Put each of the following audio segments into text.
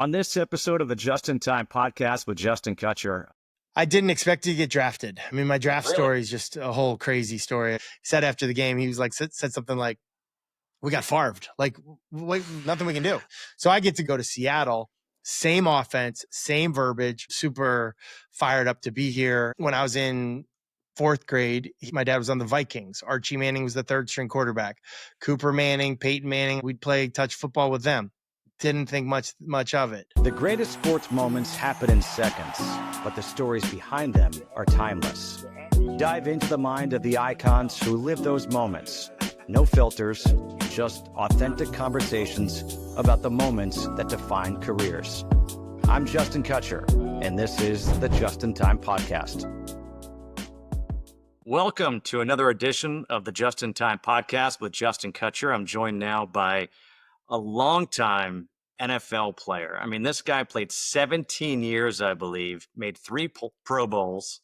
On this episode of the Just in Time podcast with Justin Kutcher. I didn't expect to get drafted. I mean, my draft story is just a whole crazy story. He said after the game, he was like, said something like, we got Favred. Like, wait, nothing we can do. So I get to go to Seattle, same offense, same verbiage, super fired up to be here. When I was in fourth grade, my dad was on the Vikings. Archie Manning was the third string quarterback. Cooper Manning, Peyton Manning, we'd play touch football with them. Didn't think much of it. The greatest sports moments happen in seconds, but the stories behind them are timeless. Dive into the mind of the icons who lived those moments. No filters, just authentic conversations about the moments that define careers. I'm Justin Kutcher, and this is the Just in Time podcast. Welcome to another edition of the Just in Time podcast with Justin Kutcher. I'm joined now by a longtime NFL player. I mean, this guy played 17 years, I believe, made 3 Pro Bowls.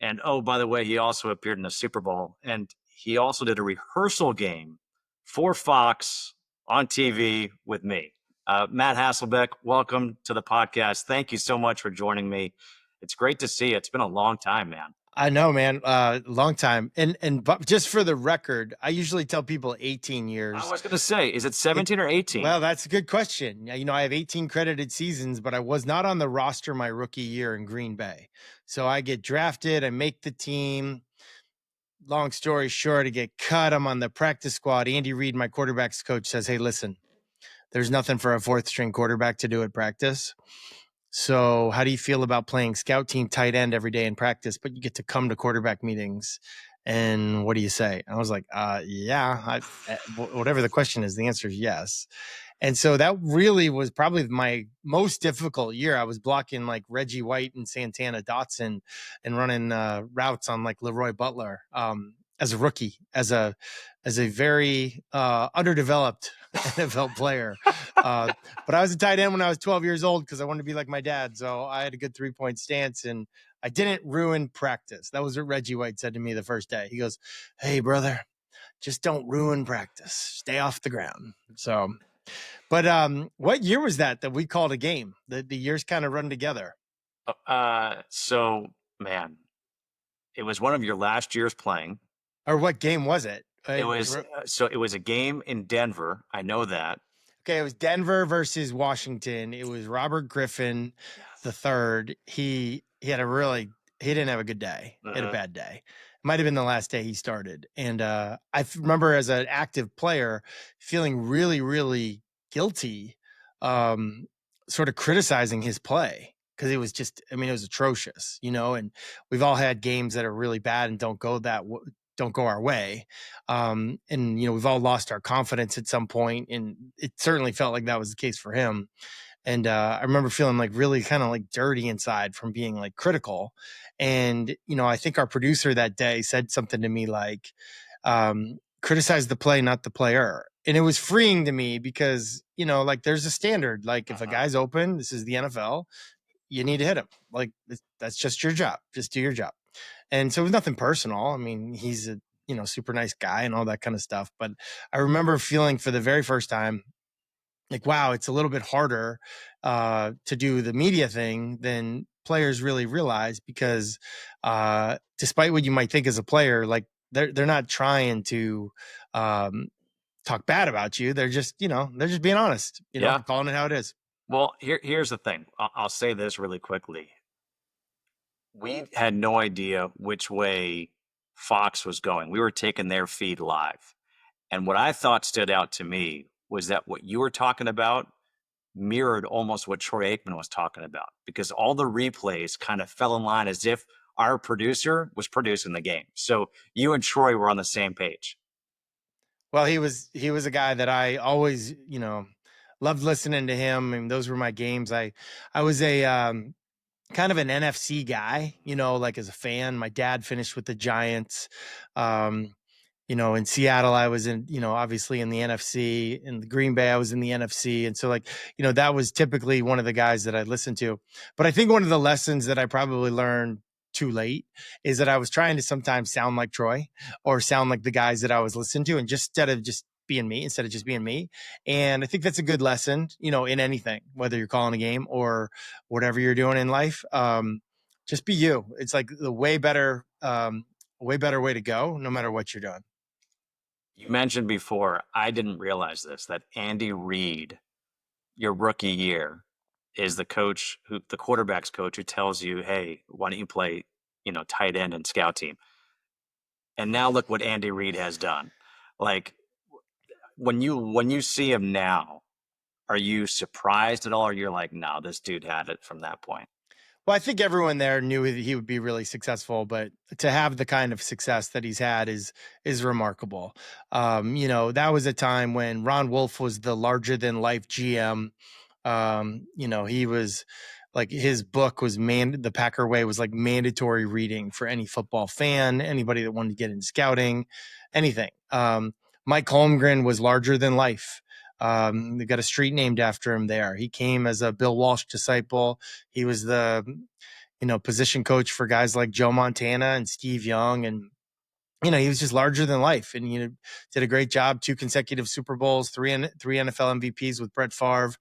And oh, by the way, he also appeared in a Super Bowl. And he also did a rehearsal game for Fox on TV with me. Matt Hasselbeck, welcome to the podcast. Thank you so much for joining me. It's great to see you. It's been a long time, man. I know, man. Long time. And but just for the record, I usually tell people 18 years. I was going to say, is it 17 or 18? Well, that's a good question. You know, I have 18 credited seasons, but I was not on the roster my rookie year in Green Bay. So I get drafted, I make the team. Long story short, I get cut. I'm on the practice squad. Andy Reid, my quarterback's coach, says, hey, listen, there's nothing for a fourth string quarterback to do at practice. So how do you feel about playing scout team tight end every day in practice, but you get to come to quarterback meetings? And what do you say? I was like, yeah, whatever the question is, the answer is yes. And so that really was probably my most difficult year. I was blocking like Reggie White and Santana Dotson and running routes on like Leroy Butler as a rookie, as a very underdeveloped NFL player. But I was a tight end when I was 12 years old because I wanted to be like my dad. So I had a good 3-point stance and I didn't ruin practice. That was what Reggie White said to me the first day. He goes, hey, brother, just don't ruin practice. Stay off the ground. So, but what year was that we called a game? The years kind of run together. So, man, it was one of your last years playing. Or what game was it? It was a game in Denver. I know that. Okay, it was Denver versus Washington. It was Robert Griffin the third. He didn't have a good day. He had a bad day. It might have been the last day he started. And I remember as an active player feeling really, really guilty, sort of criticizing his play because it was just, I mean, it was atrocious, you know, and we've all had games that are really bad and don't go our way. And, you know, we've all lost our confidence at some point, and it certainly felt like that was the case for him. And I remember feeling like really kind of like dirty inside from being like critical. And, you know, I think our producer that day said something to me like, criticize the play, not the player. And it was freeing to me because, you know, like there's a standard, like if a guy's open, this is the NFL, you need to hit him. Like that's just your job. Just do your job. And so it was nothing personal. I mean, he's a, you know, super nice guy and all that kind of stuff. But I remember feeling for the very first time, like, wow, it's a little bit harder to do the media thing than players really realize because despite what you might think as a player, like they're not trying to talk bad about you. They're just, you know, they're just being honest, you know, calling it how it is. Well, here's the thing. I'll say this really quickly. We had no idea which way Fox was going. We were taking their feed live. And what I thought stood out to me was that what you were talking about mirrored almost what Troy Aikman was talking about, because all the replays kind of fell in line as if our producer was producing the game. So you and Troy were on the same page. Well, he was a guy that I always, you know, loved listening to him. And those were my games. I was a kind of an NFC guy, you know, like as a fan. My dad finished with the Giants. You know, in Seattle, I was in, you know, obviously in the NFC. In the Green Bay, I was in the NFC. And so like, you know, that was typically one of the guys that I listened to. But I think one of the lessons that I probably learned too late is that I was trying to sometimes sound like Troy or sound like the guys that I was listening to. And just instead of just being me instead of just being me. And I think that's a good lesson, in anything, whether you're calling a game or whatever you're doing in life. Just be you. It's like the way better way to go, no matter what you're doing. You mentioned before, I didn't realize this, that Andy Reid, your rookie year, is the quarterback's coach who tells you, hey, why don't you play, tight end and scout team? And now look what Andy Reid has done. Like when you see him now, are you surprised at all? Or you're like, no, this dude had it from that point? Well, I think everyone there knew that he would be really successful, but to have the kind of success that he's had is remarkable. That was a time when Ron Wolf was the larger than life GM. He was like, his book was the Packer Way was like mandatory reading for any football fan, anybody that wanted to get into scouting, anything. Mike Holmgren was larger than life. They got a street named after him there. He came as a Bill Walsh disciple. He was the, position coach for guys like Joe Montana and Steve Young. And, he was just larger than life, and, did a great job. 2 consecutive Super Bowls, three NFL MVPs with Brett Favre.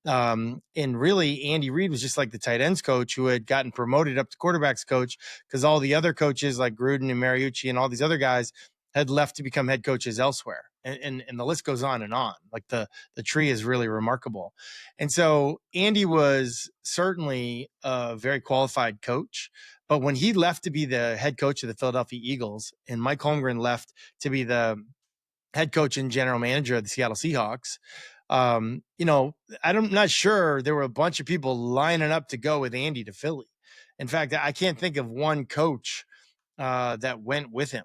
And really, Andy Reid was just like the tight ends coach who had gotten promoted up to quarterbacks coach, because all the other coaches like Gruden and Mariucci and all these other guys had left to become head coaches elsewhere. And the list goes on and on. Like the tree is really remarkable. And so Andy was certainly a very qualified coach. But when he left to be the head coach of the Philadelphia Eagles, and Mike Holmgren left to be the head coach and general manager of the Seattle Seahawks, I'm not sure there were a bunch of people lining up to go with Andy to Philly. In fact, I can't think of one coach that went with him.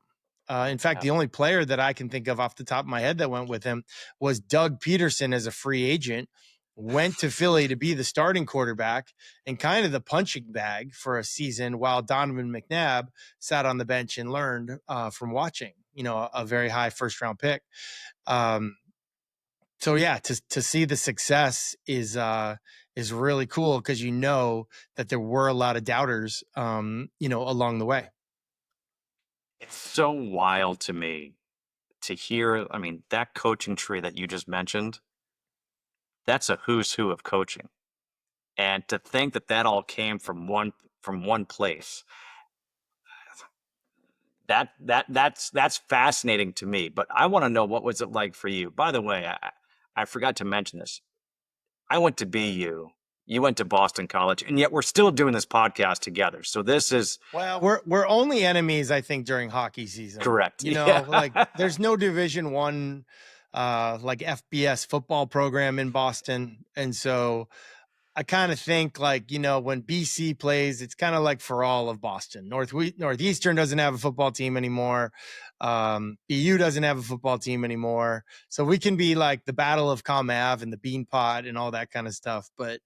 In fact, the only player that I can think of off the top of my head that went with him was Doug Pederson as a free agent, went to Philly to be the starting quarterback and kind of the punching bag for a season, while Donovan McNabb sat on the bench and learned from watching, a very high first round pick. So yeah, to see the success is really cool, because that there were a lot of doubters, along the way. It's so wild to me to hear. I mean, that coaching tree that you just mentioned, that's a who's who of coaching. And to think that all came from one place, that's fascinating to me. But I want to know, what was it like for you? By the way, I forgot to mention this. I went to BU. You went to Boston College, and yet we're still doing this podcast together. So this is, well, we're only enemies, I think, during hockey season. Correct. Like there's no Division I, like FBS football program in Boston, and so I kind of think, like, when BC plays, it's kind of like for all of Boston. Northeastern doesn't have a football team anymore. BU doesn't have a football team anymore. So we can be like the Battle of Comm Ave and the Bean Pot and all that kind of stuff. But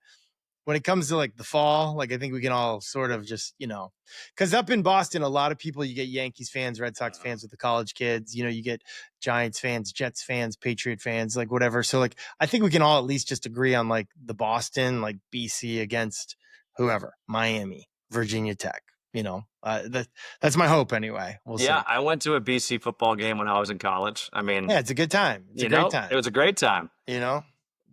when it comes to like the fall, like I think we can all sort of just, because up in Boston, a lot of people, you get Yankees fans, Red Sox fans with the college kids, you get Giants fans, Jets fans, Patriot fans, like whatever. So like, I think we can all at least just agree on like the Boston, like BC against whoever, Miami, Virginia Tech, that's my hope anyway. We'll see. I went to a BC football game when I was in college. I mean, yeah, it's a good time. It's a great time. It was a great time.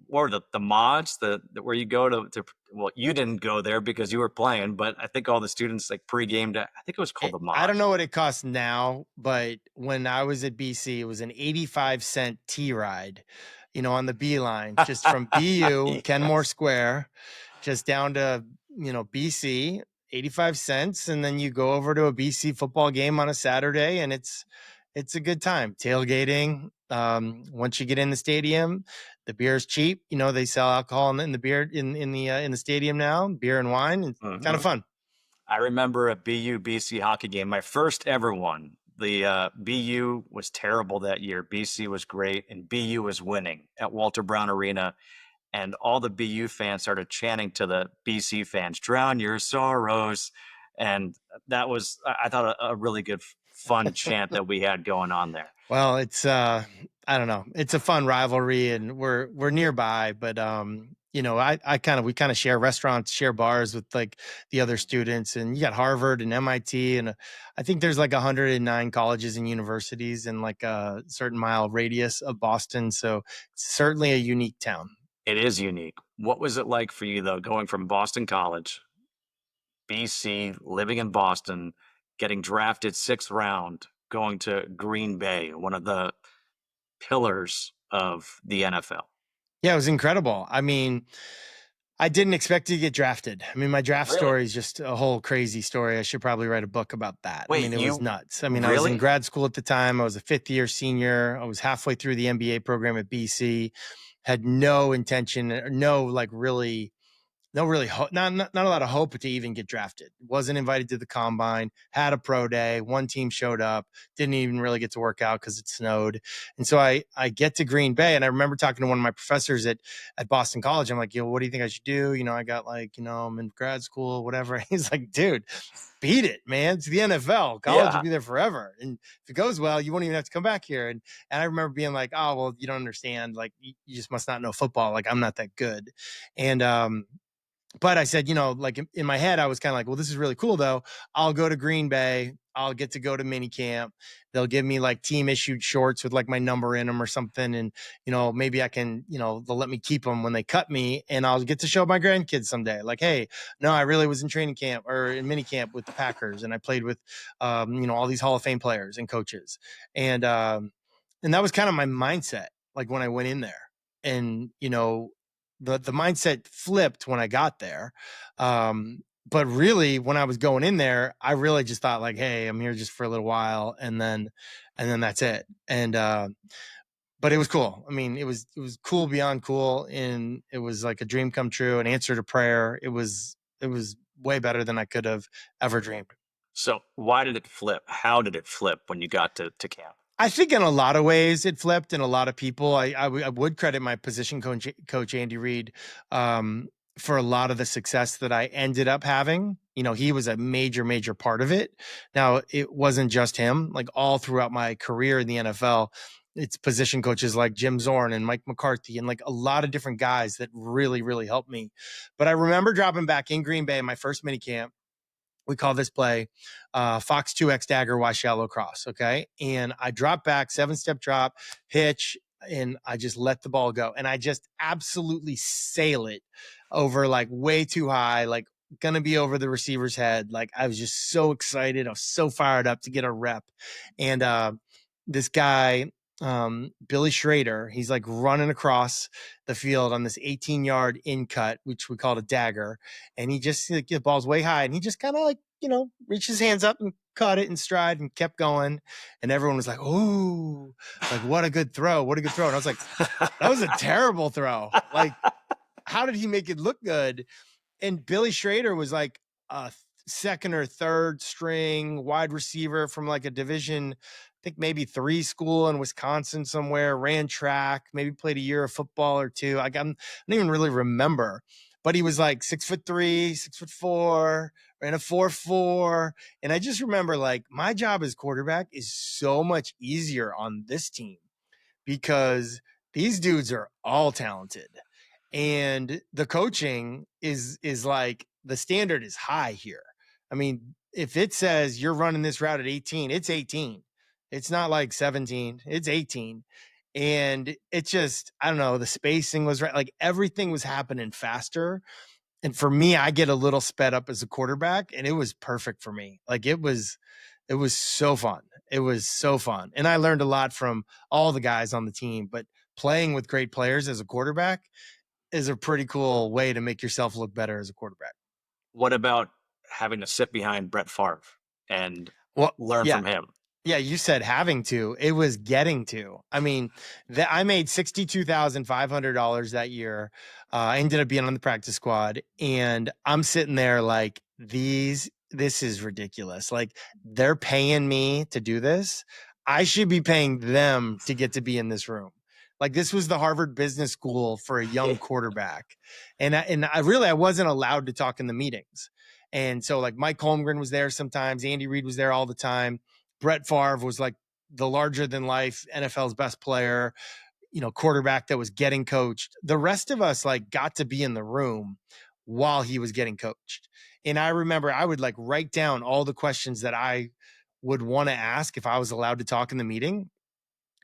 Or the mods, where you go to well, you didn't go there because you were playing, but I think all the students like pre-gamed. I think it was called the mods. I don't know what it costs now, but when I was at BC, it was an 85-cent T ride, on the B line, just from BU, yes. Kenmore Square, just down to, BC, 85 cents. And then you go over to a BC football game on a Saturday, and it's a good time. Tailgating. Once you get in the stadium, the beer is cheap. They sell alcohol in the beer in the stadium now, beer and wine. It's kind of fun. I remember a BU BC hockey game, my first ever one. The BU was terrible that year. BC was great, and BU was winning at Walter Brown Arena. And all the BU fans started chanting to the BC fans, "Drown your sorrows." And that was, I thought, a really good, fun chant that we had going on there. Well, it's I don't know. It's a fun rivalry, and we're nearby, but we kind of share restaurants, share bars with like the other students, and you got Harvard and MIT, and I think there's like 109 colleges and universities in like a certain mile radius of Boston. So it's certainly a unique town. It is unique. What was it like for you though, going from Boston College, BC, living in Boston, getting drafted 6th round, going to Green Bay, one of the pillars of the NFL? Yeah, it was incredible. I mean, I didn't expect to get drafted. I mean, my draft Really? story is just a whole crazy story. I should probably write a book about that. I Wait, mean, it was you nuts. I mean, I was in really? grad school at the time. I was a 5th-year senior. I was halfway through the MBA program at BC. Had no intention, no like really no really not a lot of hope to even get drafted. Wasn't invited to the combine, had a pro day, one team showed up, didn't even really get to work out because it snowed. And so I get to Green Bay, and I remember talking to one of my professors at Boston College. I'm like, what do you think I should do? I got like, I'm in grad school, whatever. He's like, dude, beat it, man. It's the NFL. College will be there forever. And if it goes well, you won't even have to come back here. And I remember being like, oh, well, you don't understand. Like, you just must not know football. Like, I'm not that good. And but I said, like in my head, I was kind of like, well, this is really cool though. I'll go to Green Bay. I'll get to go to mini camp. They'll give me like team issued shorts with like my number in them or something. And, maybe I can, they'll let me keep them when they cut me, and I'll get to show my grandkids someday. Like, hey, no, I really was in training camp or in mini camp with the Packers, and I played with, all these Hall of Fame players and coaches. And that was kind of my mindset. Like when I went in there, and, the mindset flipped when I got there. But really when I was going in there, I really just thought like, hey, I'm here just for a little while, and then that's it. And but it was cool. I mean, it was cool beyond cool, and it was like a dream come true, an answer to prayer. It was way better than I could have ever dreamed. So why did it flip? How did it flip when you got to camp? I think in a lot of ways it flipped, and a lot of people. I would credit my position coach Andy Reid for a lot of the success that I ended up having. He was a major part of it. Now, it wasn't just him. Like all throughout my career in the NFL, it's position coaches like Jim Zorn and Mike McCarthy and like a lot of different guys that really helped me. But I remember dropping back in Green Bay, my first mini camp. We call this play Fox 2X Dagger Y Shallow Cross. Okay. And I drop back, 7-step drop, hitch, and I just let the ball go. And I just absolutely sail it over like way too high, like gonna be over the receiver's head. Like I was just so excited. I was so fired up to get a rep. And this guy, Billy Schrader, he's like running across the field on this 18-yard in cut, which we called a dagger. And he just, like, the ball's way high, and he just kind of like, reached his hands up and caught it in stride and kept going. And everyone was like, "Ooh, like what a good throw. What a good throw." And I was like, that was a terrible throw. Like, how did he make it look good? And Billy Schrader was like a second or third string wide receiver from like a division, I think maybe 3 school in Wisconsin somewhere, ran track, maybe played a year of football or two. I don't even really remember, but he was like 6'3", 6'4", ran a 4.4. And I just remember like my job as quarterback is so much easier on this team because these dudes are all talented. And the coaching is like the standard is high here. I mean, if it says you're running this route at 18, it's 18. It's not like 17, it's 18. And it just, I don't know, the spacing was right. Like everything was happening faster. And for me, I get a little sped up as a quarterback, and it was perfect for me. Like it was so fun. It was so fun. And I learned a lot from all the guys on the team, but playing with great players as a quarterback is a pretty cool way to make yourself look better as a quarterback. What about having to sit behind Brett Favre and Well, learn from him? Yeah, you said having to. It was getting to. I mean, I made $62,500 that year. I ended up being on the practice squad, and I'm sitting there like, this is ridiculous. Like, they're paying me to do this. I should be paying them to get to be in this room. Like, this was the Harvard Business School for a young quarterback. And I wasn't allowed to talk in the meetings. And so like Mike Holmgren was there sometimes. Andy Reid was there all the time. Brett Favre was like the larger than life NFL's best player. quarterback that was getting coached. The rest of us like got to be in the room while he was getting coached. And I remember I would like write down all the questions that I would want to ask if I was allowed to talk in the meeting.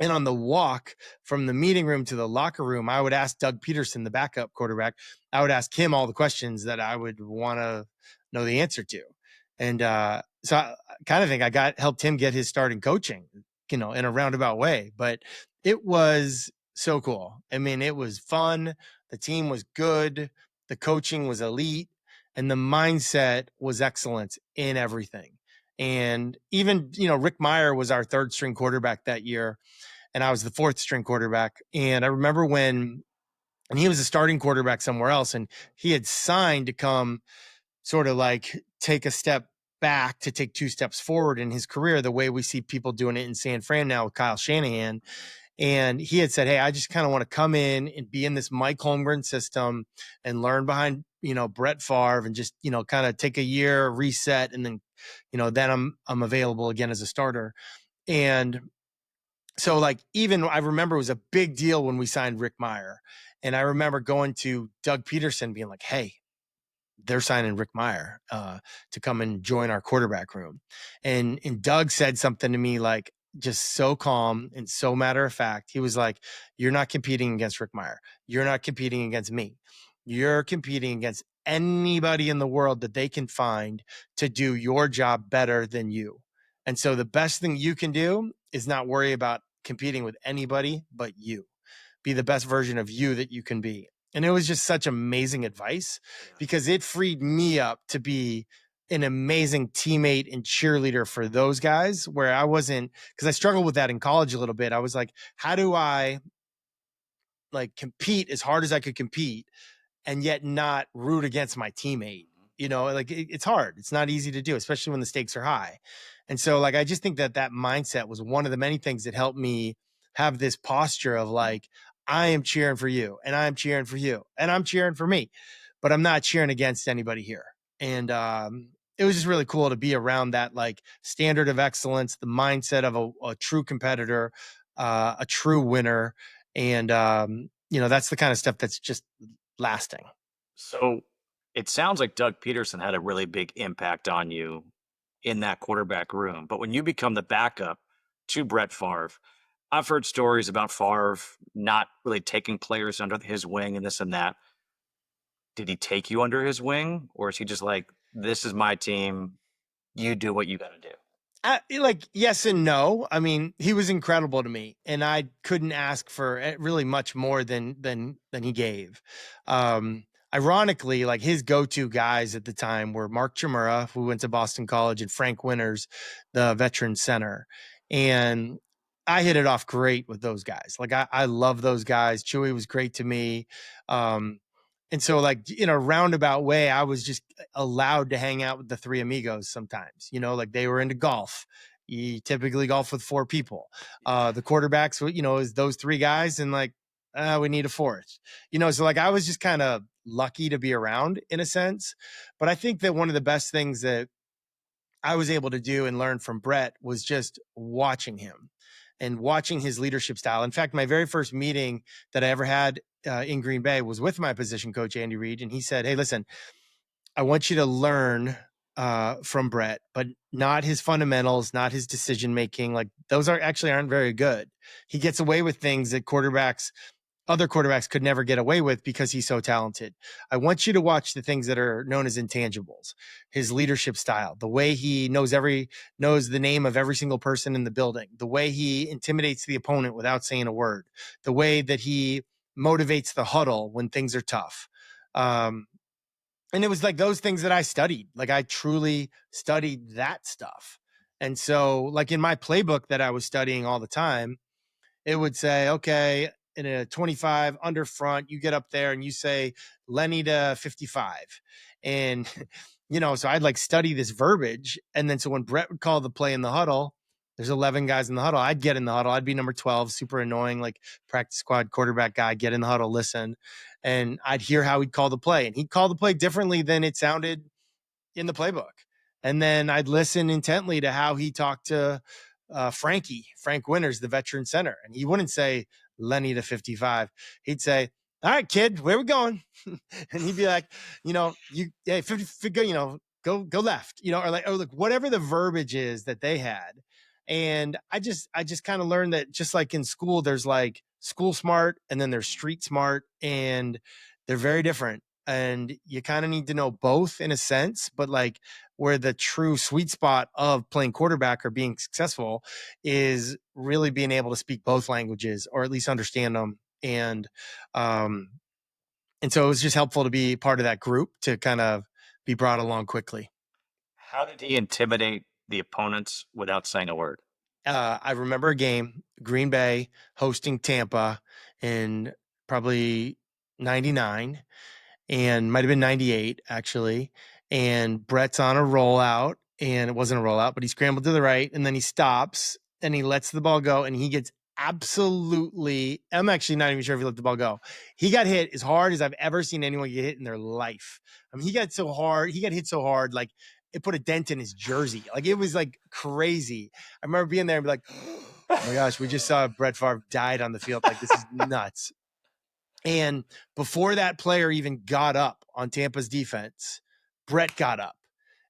And on the walk from the meeting room to the locker room, I would ask Doug Pederson, the backup quarterback, I would ask him all the questions that I would want to know the answer to. And so I kind of think helped him get his start in coaching, in a roundabout way. But it was so cool. I mean, it was fun. The team was good. The coaching was elite. And the mindset was excellent in everything. And even, Rick Meyer was our third string quarterback that year, and I was the fourth string quarterback. And I remember and he was a starting quarterback somewhere else, and he had signed to come sort of like take a step back to take two steps forward in his career, the way we see people doing it in San Fran now with Kyle Shanahan. And he had said, hey, I just kind of want to come in and be in this Mike Holmgren system and learn behind, Brett Favre, and just, kind of take a year, reset. And then, then I'm available again as a starter. And so like, even I remember it was a big deal when we signed Rick Meyer. And I remember going to Doug Pederson being like, hey, they're signing Rick Meyer to come and join our quarterback room. And Doug said something to me like, just so calm and so matter of fact. He was like, you're not competing against Rick Meyer. You're not competing against me. You're competing against anybody in the world that they can find to do your job better than you. And so the best thing you can do is not worry about competing with anybody but you. Be the best version of you that you can be. And it was just such amazing advice, because it freed me up to be an amazing teammate and cheerleader for those guys, where I wasn't, because I struggled with that in college a little bit. I was like, how do I like compete as hard as I could compete and yet not root against my teammate? Like it's hard. It's not easy to do, especially when the stakes are high. And so like, I just think that mindset was one of the many things that helped me have this posture of like, I am cheering for you, and I'm cheering for you, and I'm cheering for me, but I'm not cheering against anybody here. And it was just really cool to be around that like standard of excellence, the mindset of a true competitor, a true winner. And, that's the kind of stuff that's just lasting. So it sounds like Doug Pederson had a really big impact on you in that quarterback room. But when you become the backup to Brett Favre, I've heard stories about Favre not really taking players under his wing and this and that. Did he take you under his wing, or is he just like, this is my team, you do what you got to do? Like yes and no. I mean, he was incredible to me, and I couldn't ask for really much more than he gave. Ironically, like his go-to guys at the time were Mark Chmura, who went to Boston College, and Frank Winters, the veteran center. And I hit it off great with those guys. Like I love those guys. Chewy was great to me. And so like in a roundabout way, I was just allowed to hang out with the three amigos sometimes, like they were into golf. You typically golf with four people. The quarterbacks, is those three guys, and like, we need a fourth, so like I was just kind of lucky to be around in a sense. But I think that one of the best things that I was able to do and learn from Brett was just watching him and watching his leadership style. In fact, my very first meeting that I ever had in Green Bay was with my position coach, Andy Reid. And he said, hey, listen, I want you to learn from Brett, but not his fundamentals, not his decision-making. Like those aren't very good. He gets away with things that other quarterbacks could never get away with because he's so talented. I want you to watch the things that are known as intangibles, his leadership style, the way he knows the name of every single person in the building, the way he intimidates the opponent without saying a word, the way that he motivates the huddle when things are tough. And it was like those things that I studied. Like I truly studied that stuff. And so like in my playbook that I was studying all the time, it would say, okay, in a 25 under front, you get up there and you say Lenny to 55. And, so I'd like study this verbiage. And then so when Brett would call the play in the huddle, there's 11 guys in the huddle. I'd get in the huddle. I'd be number 12, super annoying, like practice squad quarterback guy, get in the huddle, listen. And I'd hear how he'd call the play. And he'd call the play differently than it sounded in the playbook. And then I'd listen intently to how he talked to Frank Winters, the veteran center. And he wouldn't say, Lenny to 55. He'd say, all right, kid, where we going? And he'd be like, hey, 50, go left, or like whatever the verbiage is that they had. And I just kind of learned that just like in school, there's like school smart and then there's street smart, and they're very different. And you kind of need to know both in a sense, but like where the true sweet spot of playing quarterback or being successful is really being able to speak both languages or at least understand them. And so it was just helpful to be part of that group to kind of be brought along quickly. How did he intimidate the opponents without saying a word? I remember a game, Green Bay hosting Tampa in probably 99 and might've been 98 actually. And Brett's on a rollout, and it wasn't a rollout, but he scrambled to the right and then he stops and he lets the ball go and he gets absolutely, I'm actually not even sure if he let the ball go. He got hit as hard as I've ever seen anyone get hit in their life. I mean, he got hit so hard, like it put a dent in his jersey. Like it was like crazy. I remember being there and be like, oh my gosh, we just saw Brett Favre died on the field. Like this is nuts. And before that player even got up on Tampa's defense, Brett got up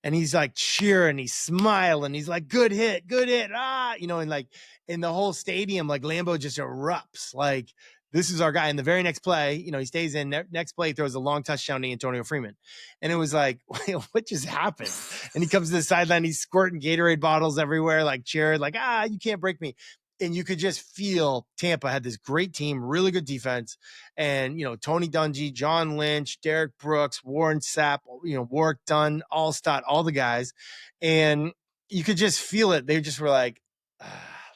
and he's like cheering, he's smiling, he's like, good hit, and like in the whole stadium, like Lambeau just erupts. Like, this is our guy. And the very next play, he stays in. Next play, throws a long touchdown to Antonio Freeman. And it was like, what just happened? And he comes to the sideline, he's squirting Gatorade bottles everywhere, like cheering, like, you can't break me. And you could just feel Tampa had this great team, really good defense. And, Tony Dungy, John Lynch, Derek Brooks, Warren Sapp, Warwick Dunn, Allstott, all the guys. And you could just feel it. They just were like,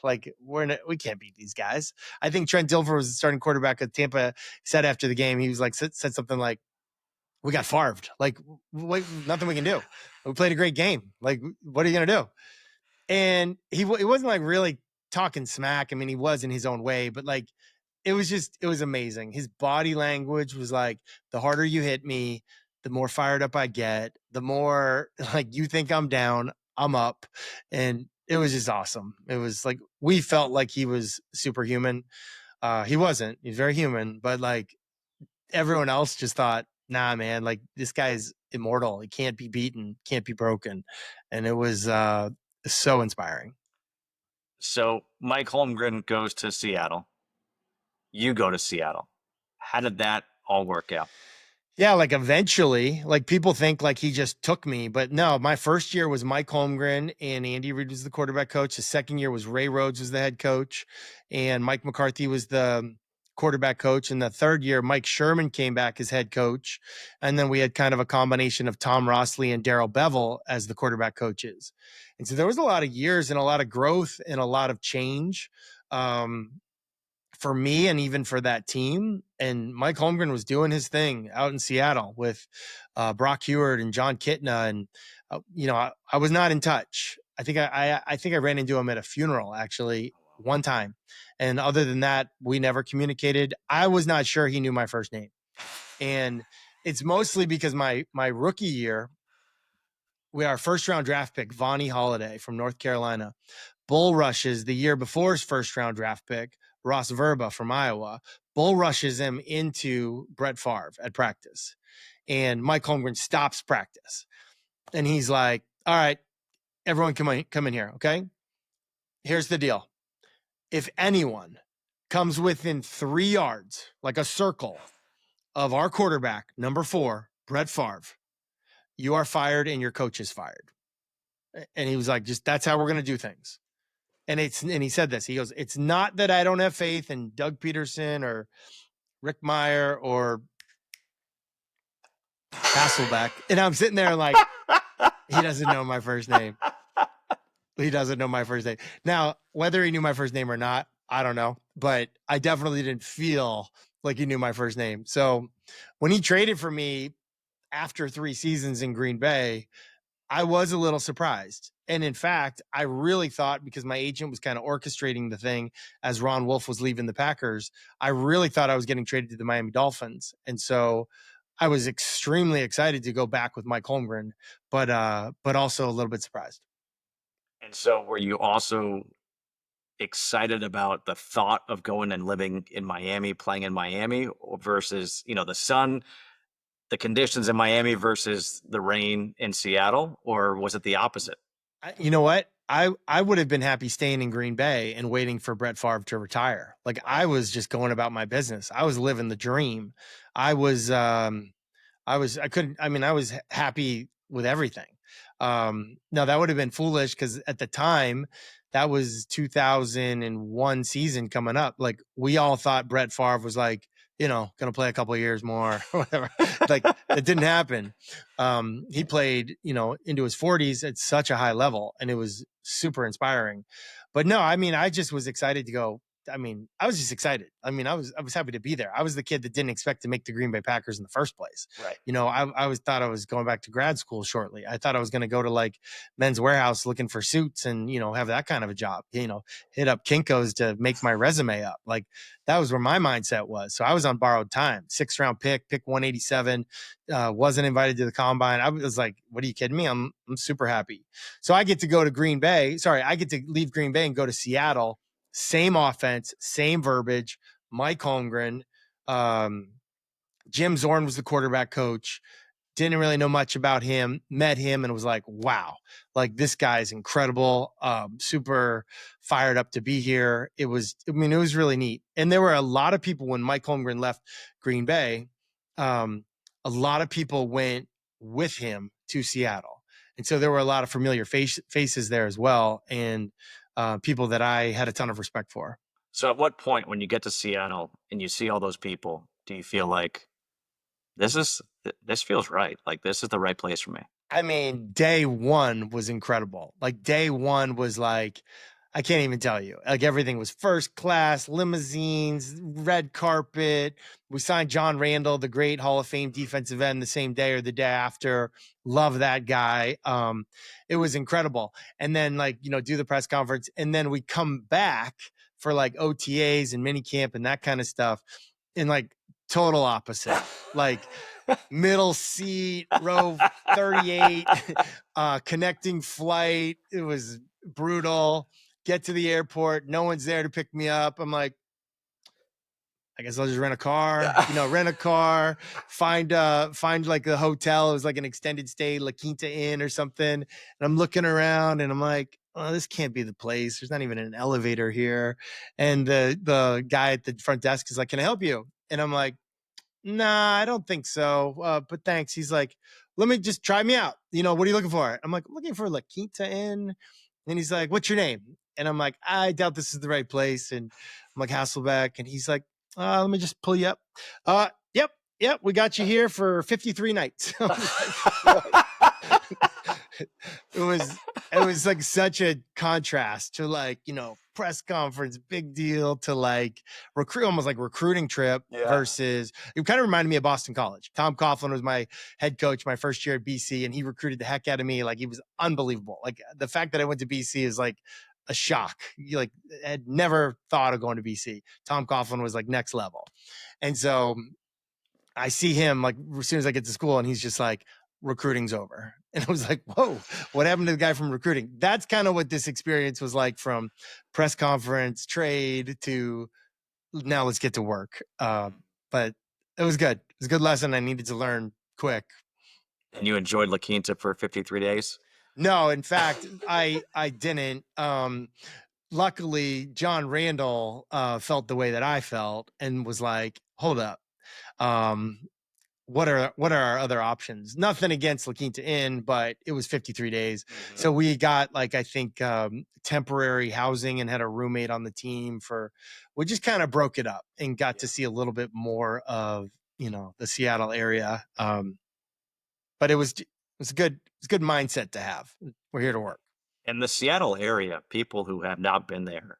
we can't beat these guys. I think Trent Dilfer was the starting quarterback at Tampa, said after the game, he was like, said something like, we got farved. Like, nothing we can do. We played a great game. Like, what are you going to do? And it wasn't like really talking smack. I mean, he was in his own way, but like, it was amazing. His body language was like, the harder you hit me, the more fired up I get, the more like you think I'm down, I'm up. And it was just awesome. It was like, we felt like he was superhuman. He wasn't, he's very human, but like everyone else just thought, nah, man, like this guy's immortal. He can't be beaten, can't be broken. And it was so inspiring. So Mike Holmgren goes to Seattle. You go to Seattle. How did that all work out? Yeah, like eventually, like people think like he just took me, but no, my first year was Mike Holmgren and Andy Reid was the quarterback coach. The second year was Ray Rhodes was the head coach and Mike McCarthy was the quarterback coach. And the third year, Mike Sherman came back as head coach. And then we had kind of a combination of Tom Rossley and Darrell Bevel as the quarterback coaches. And so there was a lot of years and a lot of growth and a lot of change. For me and even for that team. And Mike Holmgren was doing his thing out in Seattle with Brock Heward and John Kitna. And, I was not in touch. I think I ran into him at a funeral actually one time. And other than that, we never communicated. I was not sure he knew my first name. And it's mostly because my rookie year, our first round draft pick, Vonnie Holiday from North Carolina, bull rushes the year before his first round draft pick, Ross Verba from Iowa, bull rushes him into Brett Favre at practice. And Mike Holmgren stops practice. And he's like, all right, everyone come in here, okay? Here's the deal. If anyone comes within 3 yards, like a circle, of our quarterback, number 4, Brett Favre, you are fired and your coach is fired. And he was like, that's how we're going to do things. And he said this, he goes, it's not that I don't have faith in Doug Pederson or Rick Meyer or Hasselbeck. And I'm sitting there like, he doesn't know my first name. He doesn't know my first name. Now, whether he knew my first name or not, I don't know, but I definitely didn't feel like he knew my first name. So when he traded for me after 3 seasons in Green Bay, I was a little surprised. And in fact, I really thought, because my agent was kind of orchestrating the thing as Ron Wolf was leaving the Packers, I really thought I was getting traded to the Miami Dolphins. And so I was extremely excited to go back with Mike Holmgren, but also a little bit surprised. And so were you also excited about the thought of going and living in Miami, playing in Miami versus, the sun, the conditions in Miami versus the rain in Seattle, or was it the opposite? You know what? I would have been happy staying in Green Bay and waiting for Brett Favre to retire. Like I was just going about my business. I was living the dream. I was I couldn't, I mean, I was happy with everything. No, that would have been foolish because at the time, that was 2001 season coming up. Like we all thought Brett Favre was like, going to play a couple of years more or whatever. Like it didn't happen. He played, into his 40s at such a high level and it was super inspiring. But no, I mean, I just was excited to go. I mean, I was just excited. I mean, I was happy to be there. I was the kid that didn't expect to make the Green Bay Packers in the first place. Right. I thought I was going back to grad school shortly. I thought I was going to go to like Men's Warehouse looking for suits and, have that kind of a job, hit up Kinko's to make my resume up. Like that was where my mindset was. So I was on borrowed time, 6th round pick 187, wasn't invited to the combine. I was like, what are you kidding me? I'm super happy. So I get to go to Green Bay. Sorry, I get to leave Green Bay and go to Seattle. Same offense, same verbiage. Mike Holmgren, Jim Zorn was the quarterback coach. Didn't really know much about him. Met him and was like, wow, like this guy's incredible. Super fired up to be here. It was really neat. And there were a lot of people when Mike Holmgren left Green Bay. A lot of people went with him to Seattle. And so there were a lot of familiar faces there as well. And people that I had a ton of respect for. So at what point when you get to Seattle and you see all those people, do you feel like this feels right? Like this is the right place for me? I mean, day one was incredible. Like day one was like, I can't even tell you. Like everything was first class, limousines, red carpet. We signed John Randall, the great Hall of Fame defensive end, the same day or the day after. Love that guy. It was incredible. And then do the press conference. And then we come back for like OTAs and mini camp and that kind of stuff. And like total opposite, like middle seat, row 38, connecting flight. It was brutal. Get to the airport. No one's there to pick me up. I'm like, I guess I'll just rent a car, find like a hotel. It was like an extended stay, La Quinta Inn or something. And I'm looking around and I'm like, oh, this can't be the place. There's not even an elevator here. And the guy at the front desk is like, can I help you? And I'm like, nah, I don't think so. But thanks. He's like, let me just try me out. What are you looking for? I'm like, I'm looking for La Quinta Inn. And he's like, what's your name? And I'm like, I doubt this is the right place. And I'm like, Hasselbeck. And he's like, let me just pull you up. Yep. We got you here for 53 nights. It was like such a contrast to like, press conference, big deal to like almost like recruiting trip versus it kind of reminded me of Boston College. Tom Coughlin was my head coach my first year at BC and he recruited the heck out of me. Like he was unbelievable. Like the fact that I went to BC is like a shock. You like had never thought of going to BC. Tom Coughlin was like next level. And so I see him like as soon as I get to school and he's just like, recruiting's over. And I was like, whoa, what happened to the guy from recruiting? That's kind of what this experience was like from press conference, trade to now let's get to work. But it was good. It was a good lesson I needed to learn quick. And you enjoyed La Quinta for 53 days? No, in fact, I didn't. Luckily, John Randall felt the way that I felt and was like, hold up. What are our other options? Nothing against La Quinta Inn, but it was 53 days. Mm-hmm. So we got like, I think, temporary housing and had a roommate on the team we just kind of broke it up and got to see a little bit more of, the Seattle area. But it was a good mindset to have. We're here to work. In the Seattle area, people who have not been there,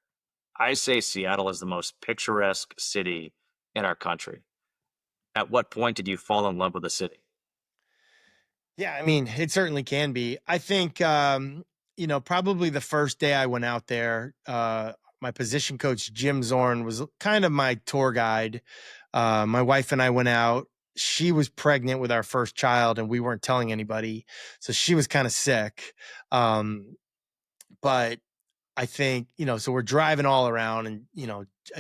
I say Seattle is the most picturesque city in our country. At what point did you fall in love with the city? Yeah, I mean, it certainly can be. I think, probably the first day I went out there, my position coach, Jim Zorn, was kind of my tour guide. My wife and I went out. She was pregnant with our first child and we weren't telling anybody. So she was kind of sick. But I think, so we're driving all around, and,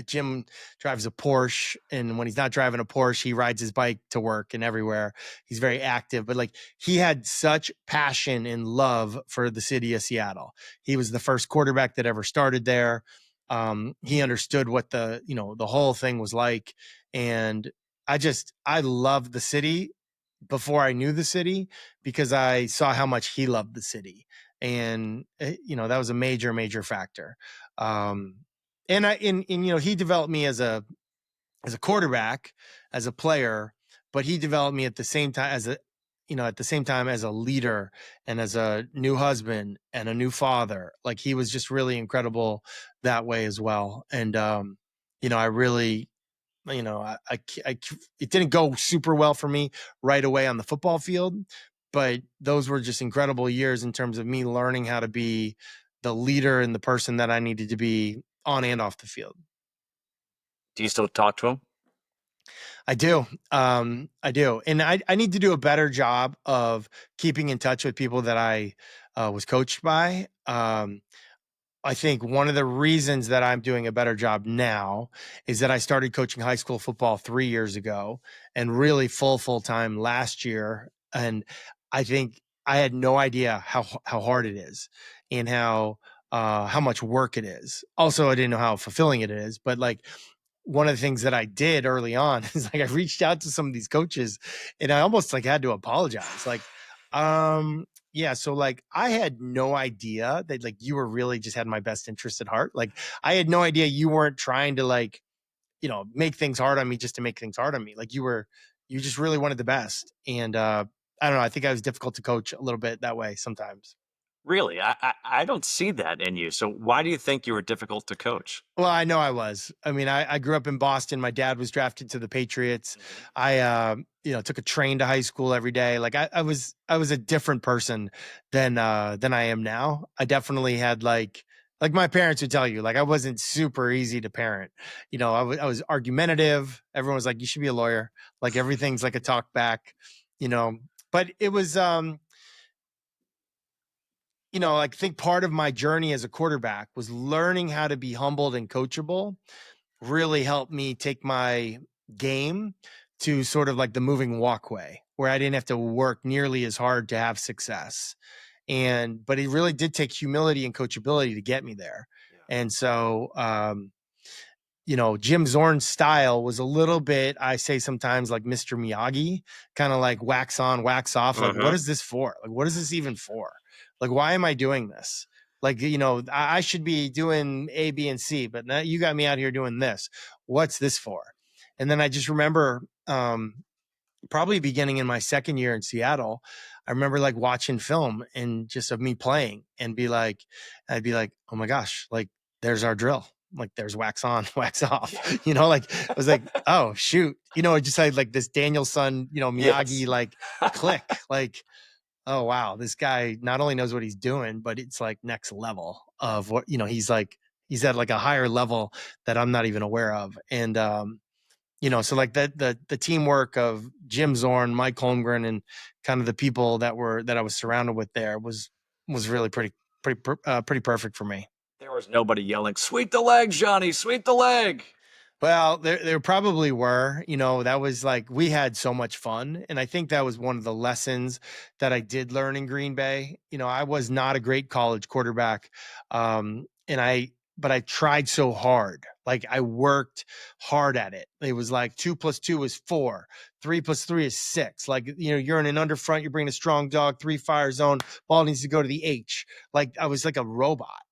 Jim drives a Porsche, and when he's not driving a Porsche, he rides his bike to work and everywhere. He's very active, but like he had such passion and love for the city of Seattle. He was the first quarterback that ever started there. He understood what the whole thing was like. And I loved the city before I knew the city, because I saw how much he loved the city. And that was a major, major factor. And he developed me as a quarterback, as a player, but he developed me at the same time as a leader, and as a new husband and a new father. Like, he was just really incredible that way as well. And I really, it didn't go super well for me right away on the football field, but those were just incredible years in terms of me learning how to be the leader and the person that I needed to be on and off the field. Do you still talk to him? I do. I do. And I need to do a better job of keeping in touch with people that I was coached by. I think one of the reasons that I'm doing a better job now is that I started coaching high school football 3 years ago, and really full time last year. And I think I had no idea how hard it is, and how much work it is. Also, I didn't know how fulfilling it is, but like, one of the things that I did early on is like, I reached out to some of these coaches, and I almost like had to apologize. Like, yeah, so like, I had no idea that like you were really just had my best interest at heart. Like, I had no idea you weren't trying to like, make things hard on me just to make things hard on me. Like, you just really wanted the best. And I don't know, I think I was difficult to coach a little bit that way sometimes. Really? I don't see that in you. So why do you think you were difficult to coach? Well, I know I was. I mean, I grew up in Boston. My dad was drafted to the Patriots. Mhm. I, took a train to high school every day. Like, I was a different person than I am now. I definitely had like my parents would tell you, like, I wasn't super easy to parent. I was argumentative. Everyone was like, you should be a lawyer. Like, everything's like a talk back, you know, but it was, like, I think part of my journey as a quarterback was learning how to be humbled and coachable. Really helped me take my game to sort of like the moving walkway, where I didn't have to work nearly as hard to have success. But it really did take humility and coachability to get me there. Yeah. And so, Jim Zorn's style was a little bit, I say sometimes, like Mr. Miyagi, kind of like wax on, wax off. Like, what is this for? Like, what is this even for? Like, why am I doing this? Like, I should be doing A, B, and C, but now you got me out here doing this. What's this for? And then I just remember, probably beginning in my second year in Seattle, I remember like watching film and just of me playing, and I'd be like, oh my gosh, like, there's our drill. Like, there's wax on, wax off, like, I was like, oh shoot, it just had like this Danielson, Miyagi, Yes. like, click, like, oh wow, this guy not only knows what he's doing, but it's like next level of what, he's at like a higher level that I'm not even aware of. And, so like that, the teamwork of Jim Zorn, Mike Holmgren, and kind of the people that I was surrounded with there was really pretty perfect for me. There was nobody yelling, "Sweep the leg, Johnny, sweep the leg." Well, there probably were, that was like, we had so much fun. And I think that was one of the lessons that I did learn in Green Bay. I was not a great college quarterback. But I tried so hard. Like, I worked hard at it. It was like 2 + 2 is 4, 3 + 3 is 6. Like, you're in an under front, you're bringing a strong dog, 3 fire zone, ball needs to go to the H. Like, I was like a robot.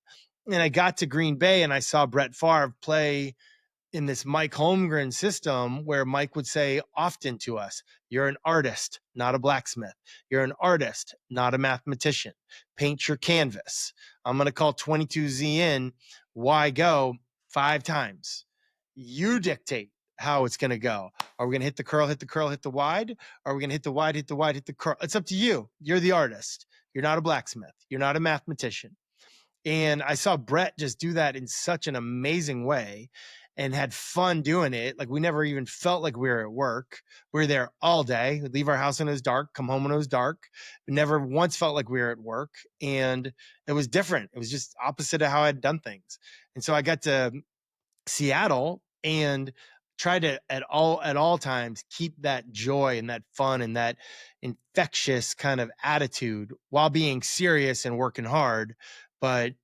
And I got to Green Bay and I saw Brett Favre play in this Mike Holmgren system, where Mike would say often to us, you're an artist, not a blacksmith. You're an artist, not a mathematician. Paint your canvas. I'm going to call 22Z in. Why go 5 times? You dictate how it's going to go. Are we going to hit the curl, hit the curl, hit the wide? Are we going to hit the wide, hit the wide, hit the curl? It's up to you. You're the artist. You're not a blacksmith. You're not a mathematician. And I saw Brett just do that in such an amazing way. and had fun doing it. Like we never even felt like we were at work. We were there all day. We'd leave our house when it was dark, come home when it was dark. We never once felt like we were at work. And it was different. It was just opposite of how I'd done things. And so I got to Seattle and try to at all times keep that joy and that fun and that infectious kind of attitude while being serious and working hard. But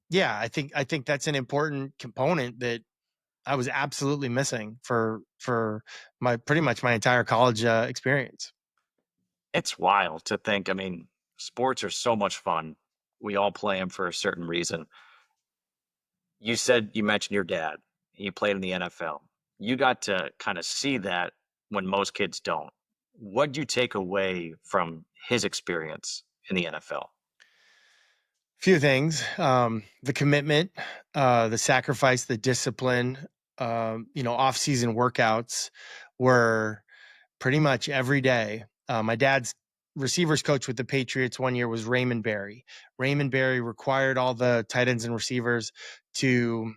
yeah, I think that's an important component that I was absolutely missing for my pretty much my entire college experience. It's wild to think. I mean, sports are so much fun. We all play them for a certain reason. You mentioned your dad. He played in the NFL. You got to kind of see that when most kids don't. What do you take away from his experience in the NFL? Few things, the commitment, the sacrifice, the discipline, off-season workouts were pretty much every day. My dad's receivers coach with the Patriots one year was Raymond Berry. Raymond Berry required all the tight ends and receivers to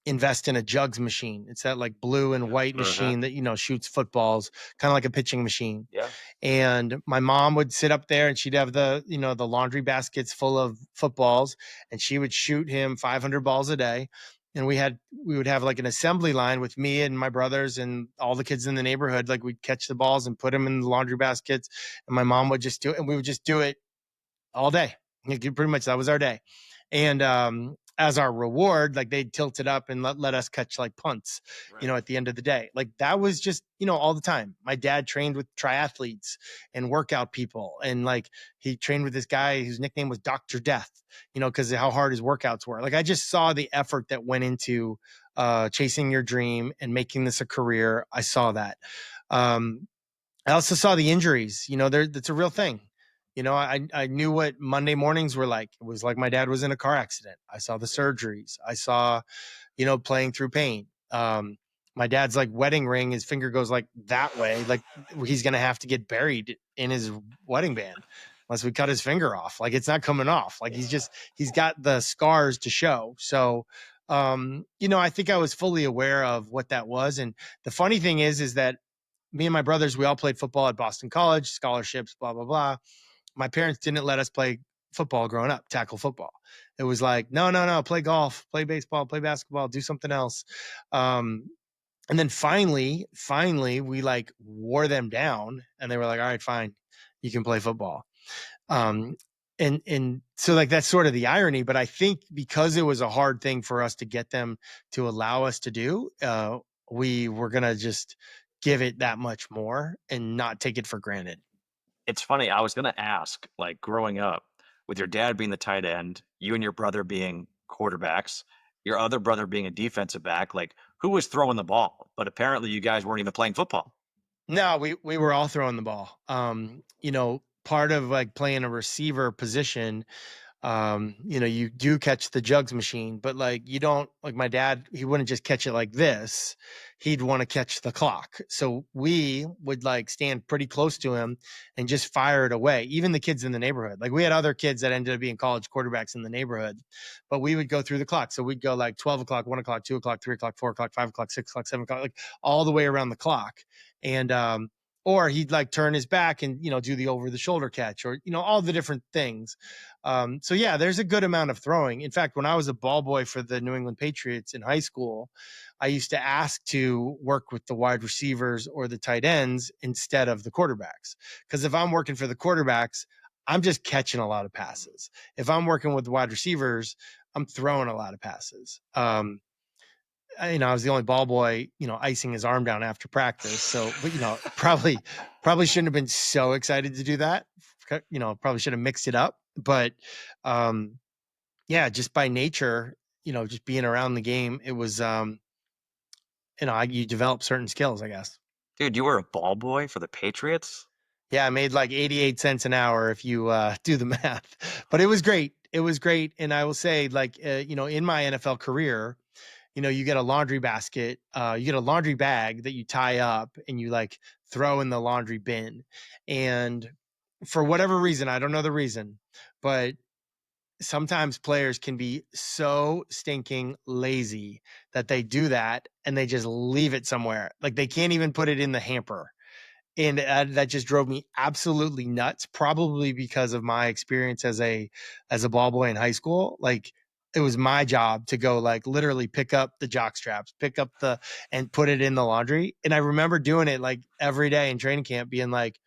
invest in a jugs machine. It's that like blue and white machine that, shoots footballs, kind of like a pitching machine. Yeah. And my mom would sit up there and she'd have the laundry baskets full of footballs and she would shoot him 500 balls a day. And we would have like an assembly line with me and my brothers and all the kids in the neighborhood. Like we'd catch the balls and put them in the laundry baskets. And my mom would just do it. And we would just do it all day. Pretty much that was our day. And as our reward, like they'd tilt it up and let us catch like punts, at the end of the day. Like that was just, all the time. My dad trained with triathletes and workout people. And like he trained with this guy whose nickname was Dr. Death, because of how hard his workouts were. Like I just saw the effort that went into chasing your dream and making this a career. I saw that. I also saw the injuries, that's a real thing. I knew what Monday mornings were like. It was like my dad was in a car accident. I saw the surgeries. I saw, playing through pain. My dad's like wedding ring, his finger goes like that way. Like he's going to have to get buried in his wedding band unless we cut his finger off. Like it's not coming off. Like he's got the scars to show. So, I think I was fully aware of what that was. And the funny thing is that me and my brothers, we all played football at Boston College, scholarships, blah, blah, blah. My parents didn't let us play football growing up, tackle football. It was like, no, play golf, play baseball, play basketball, do something else. And then finally, we like wore them down and they were like, all right, fine, you can play football. And so like, that's sort of the irony, but I think because it was a hard thing for us to get them to allow us to do, we were going to just give it that much more and not take it for granted. It's funny. I was going to ask, like growing up, with your dad being the tight end, you and your brother being quarterbacks, your other brother being a defensive back, like who was throwing the ball? But apparently you guys weren't even playing football. No, we were all throwing the ball. Part of like playing a receiver position, you do catch the jugs machine, but like you don't, like my dad, he wouldn't just catch it like this. He'd want to catch the clock. So we would like stand pretty close to him and just fire it away. Even the kids in the neighborhood, like we had other kids that ended up being college quarterbacks in the neighborhood, but we would go through the clock. So we'd go like 12 o'clock, 1 o'clock, 2 o'clock, 3 o'clock, 4 o'clock, 5 o'clock, 6 o'clock, 7 o'clock, like all the way around the clock. And, or he'd like turn his back and, do the over the shoulder catch or, all the different things. So yeah, there's a good amount of throwing. In fact, when I was a ball boy for the New England Patriots in high school, I used to ask to work with the wide receivers or the tight ends instead of the quarterbacks. Because if I'm working for the quarterbacks, I'm just catching a lot of passes. If I'm working with the wide receivers, I'm throwing a lot of passes. I was the only ball boy, icing his arm down after practice. So, but probably shouldn't have been so excited to do that. Probably should have mixed it up. But yeah, just by nature, just being around the game, it was, you develop certain skills, I guess. Dude, you were a ball boy for the Patriots? Yeah, I made like 88 cents an hour if you do the math, but it was great. It was great. And I will say, like, in my NFL career, you get a laundry basket, you get a laundry bag that you tie up and you like throw in the laundry bin. And for whatever reason, I don't know the reason, but sometimes players can be so stinking lazy that they do that and they just leave it somewhere. Like they can't even put it in the hamper. And that just drove me absolutely nuts, probably because of my experience as a ball boy in high school. Like it was my job to go like literally pick up the jock straps, and put it in the laundry. And I remember doing it like every day in training camp, being like,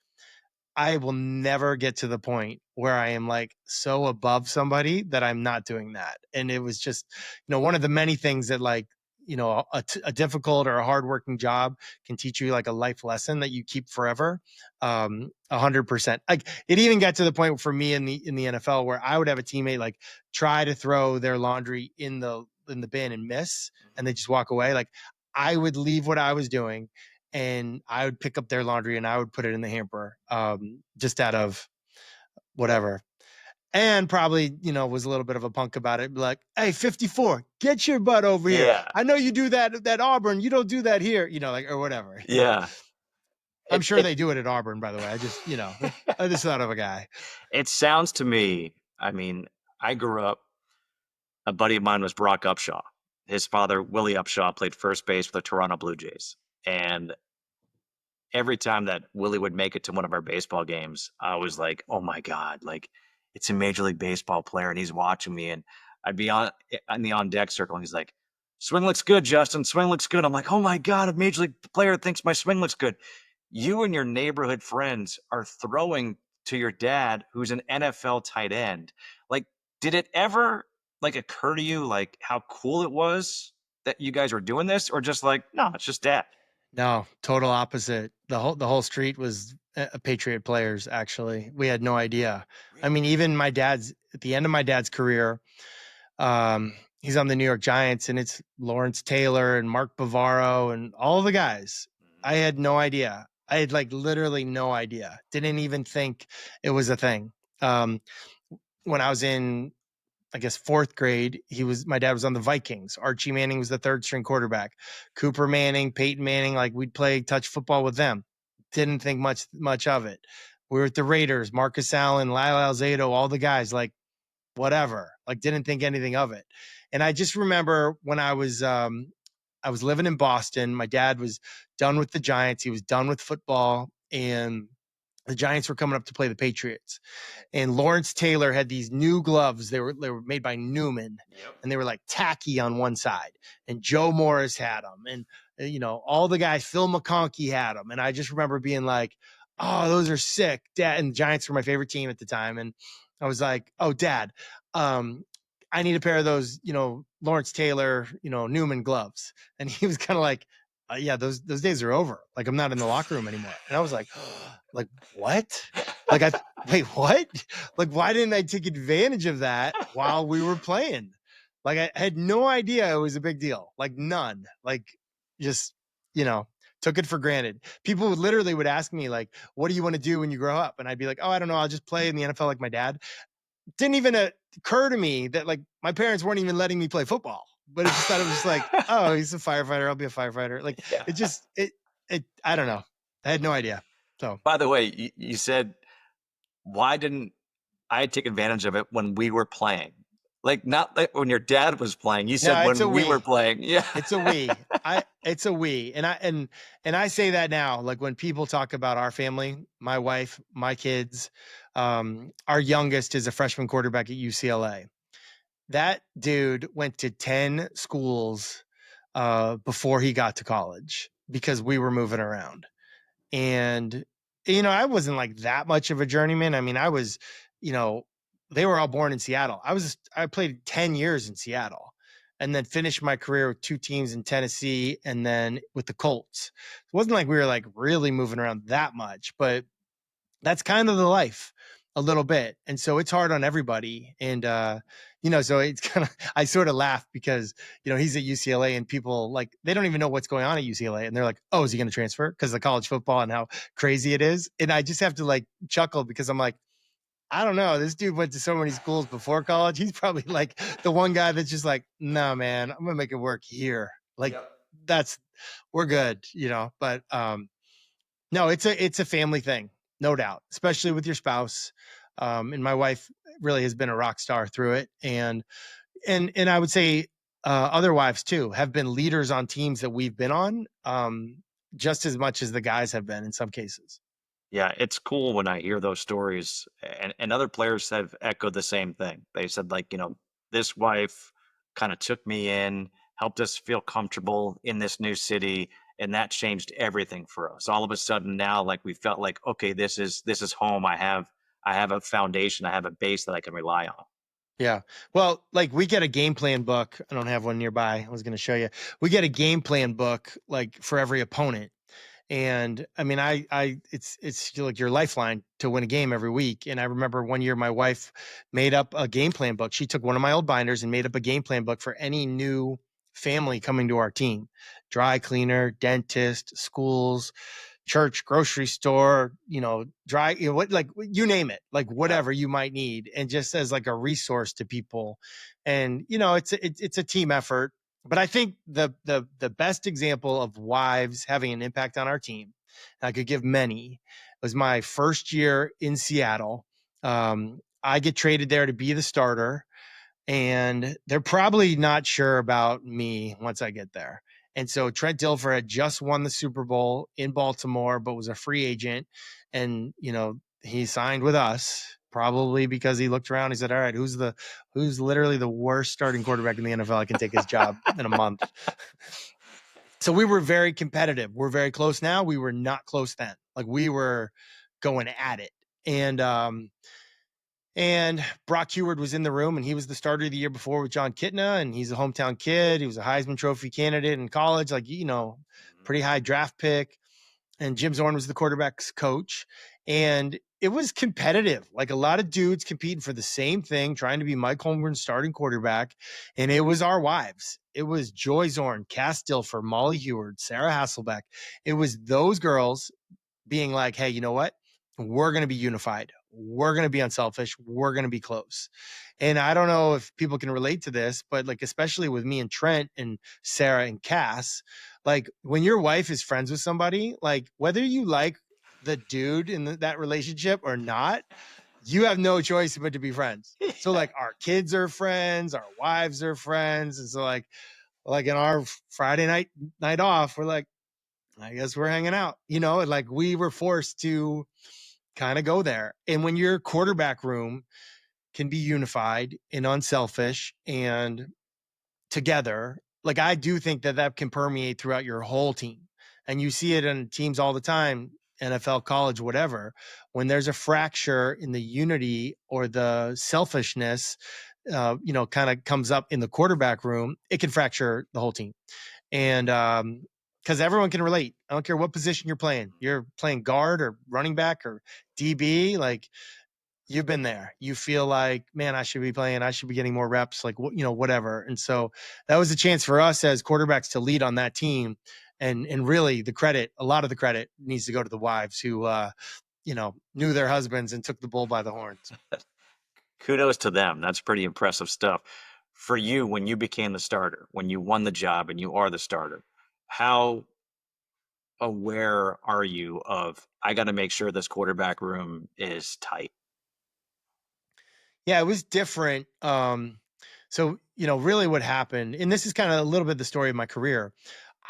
I will never get to the point where I am like so above somebody that I'm not doing that. And it was just, one of the many things that like, a difficult or a hardworking job can teach you like a life lesson that you keep forever. 100%. Like it even got to the point for me in the NFL where I would have a teammate like try to throw their laundry in the bin and miss, and they just walk away. Like I would leave what I was doing and I would pick up their laundry and I would put it in the hamper, just out of whatever. And probably, was a little bit of a punk about it. Like, hey, 54, get your butt over here. Yeah. I know you do that at Auburn. You don't do that here, like, or whatever. Yeah. I'm sure they do it at Auburn, by the way. I just, I just thought of a guy. It sounds to me, I mean, I grew up, a buddy of mine was Brock Upshaw. His father, Willie Upshaw, played first base for the Toronto Blue Jays. And every time that Willie would make it to one of our baseball games, I was like, oh my God, like it's a Major League Baseball player and he's watching me. And I'd be on the on deck circle and he's like, swing looks good, Justin. Swing looks good. I'm like, oh my God, a Major League player thinks my swing looks good. You and your neighborhood friends are throwing to your dad, who's an NFL tight end. Like, did it ever like occur to you like how cool it was that you guys were doing this, or just like, no, it's just dad? No, total opposite. The whole street was Patriot players. Actually, we had no idea. I mean, even at the end of my dad's career, he's on the New York Giants, and it's Lawrence Taylor and Mark Bavaro and all the guys. I had no idea. I had like literally no idea. Didn't even think it was a thing. Um, when I was in, I guess, fourth grade, my dad was on the Vikings. Archie Manning was the third string quarterback. Cooper Manning, Peyton Manning, like we'd play touch football with them. Didn't think much of it. We were at the Raiders, Marcus Allen, Lyle Alzado, all the guys, like whatever, like didn't think anything of it. And I just remember when I was living in Boston, my dad was done with the Giants. He was done with football, and the Giants were coming up to play the Patriots. And Lawrence Taylor had these new gloves. They were made by Newman, and they were like tacky on one side. And Joe Morris had them, and all the guys. Phil McConkey had them, and I just remember being like, "Oh, those are sick, Dad." And the Giants were my favorite team at the time, and I was like, "Oh, Dad, I need a pair of those, Lawrence Taylor, Newman gloves." And he was kind of like, "Yeah, those days are over. Like I'm not in the locker room anymore." And I was like, "Like what? Like wait, what? Like why didn't I take advantage of that while we were playing?" Like I had no idea it was a big deal. Like none. Like just, took it for granted. People would ask me like, "What do you want to do when you grow up?" And I'd be like, "Oh, I don't know. I'll just play in the NFL like my dad." Didn't even occur to me that like my parents weren't even letting me play football, but it just thought it was just like, "Oh, he's a firefighter. I'll be a firefighter." Like Yeah. I don't know. I had no idea. So, By the way, you said, why didn't I take advantage of it when we were playing? Like, not like when your dad was playing. You said no, it's a when we were we. playing. Yeah. It's a we. It's a we. And I say that now, like when people talk about our family, my wife, my kids, our youngest is a freshman quarterback at UCLA. That dude went to 10 schools before he got to college because we were moving around. And, I wasn't like that much of a journeyman. I mean, I was, they were all born in Seattle. I played 10 years in Seattle and then finished my career with 2 teams in Tennessee and then with the Colts. It wasn't like we were like really moving around that much, but that's kind of the life a little bit. And so it's hard on everybody. And, so it's kind of, I sort of laugh because, he's at UCLA and people like, they don't even know what's going on at UCLA. And they're like, "Oh, is he going to transfer?" Because of college football and how crazy it is. And I just have to like chuckle because I'm like, I don't know. This dude went to so many schools before college. He's probably like the one guy that's just like, "No, man, I'm going to make it work here." Like we're good, but, no, it's a family thing, no doubt, especially with your spouse. And my wife really has been a rock star through it. And I would say other wives too have been leaders on teams that we've been on, just as much as the guys have been in some cases. Yeah, it's cool when I hear those stories, and other players have echoed the same thing. They said, like, this wife kind of took me in, helped us feel comfortable in this new city, and that changed everything for us. All of a sudden now, like, we felt like, okay, this is home. I have a foundation, I have a base that I can rely on. Yeah. Well, like we get a game plan book. I don't have one nearby. I was going to show you. We get a game plan book like for every opponent. And I mean, it's like your lifeline to win a game every week. And I remember one year my wife made up a game plan book. She took one of my old binders and made up a game plan book for any new family coming to our team: dry cleaner, dentist, schools, church, grocery store, dry, what, like you name it, like whatever you might need. And just as like a resource to people. And, it's a team effort. But I think the best example of wives having an impact on our team, and I could give many, was my first year in Seattle. I get traded there to be the starter, and they're probably not sure about me once I get there. And so Trent Dilfer had just won the Super Bowl in Baltimore, but was a free agent. And, he signed with us probably because he looked around. He said, all right, who's literally the worst starting quarterback in the NFL? I can take his job in a month. So we were very competitive. We're very close now. We were not close then. Like we were going at it. And Brock Heward was in the room, and he was the starter the year before with John Kitna, and he's a hometown kid. He was a Heisman Trophy candidate in college, like, pretty high draft pick. And Jim Zorn was the quarterback's coach. And it was competitive, like a lot of dudes competing for the same thing, trying to be Mike Holmgren's starting quarterback. And it was our wives. It was Joy Zorn, Cass Dilfer, Molly Heward, Sarah Hasselbeck. It was those girls being like, hey, you know what? We're going to be unified. We're going to be unselfish. We're going to be close. And I don't know if people can relate to this, but like, especially with me and Trent and Sarah and Cass, like when your wife is friends with somebody, like whether you like the dude in that relationship or not, you have no choice but to be friends. So like our kids are friends, our wives are friends. And so like in our Friday night off, we're like, I guess we're hanging out, like we were forced to kind of go there. And when your quarterback room can be unified and unselfish and together, like I do think that can permeate throughout your whole team. And you see it in teams all the time, NFL, college, whatever, when there's a fracture in the unity or the selfishness, kind of comes up in the quarterback room, it can fracture the whole team. And because everyone can relate. I don't care what position you're playing. You're playing guard or running back or DB. Like you've been there. You feel like, man, I should be playing. I should be getting more reps. Like whatever. And so that was a chance for us as quarterbacks to lead on that team. And really, a lot of the credit needs to go to the wives who, knew their husbands and took the bull by the horns. Kudos to them. That's pretty impressive stuff. For you, when you became the starter, when you won the job and you are the starter, how aware are you of, I got to make sure this quarterback room is tight? Yeah, it was different. So, really what happened, and this is kind of a little bit the story of my career.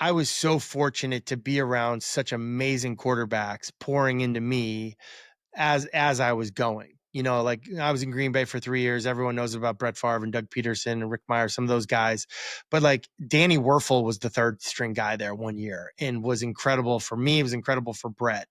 I was so fortunate to be around such amazing quarterbacks pouring into me as I was going. Like I was in Green Bay for 3 years. Everyone knows about Brett Favre and Doug Pederson and Rick Meyer, some of those guys. But like Danny Werfel was the third string guy there one year and was incredible for me. It was incredible for Brett.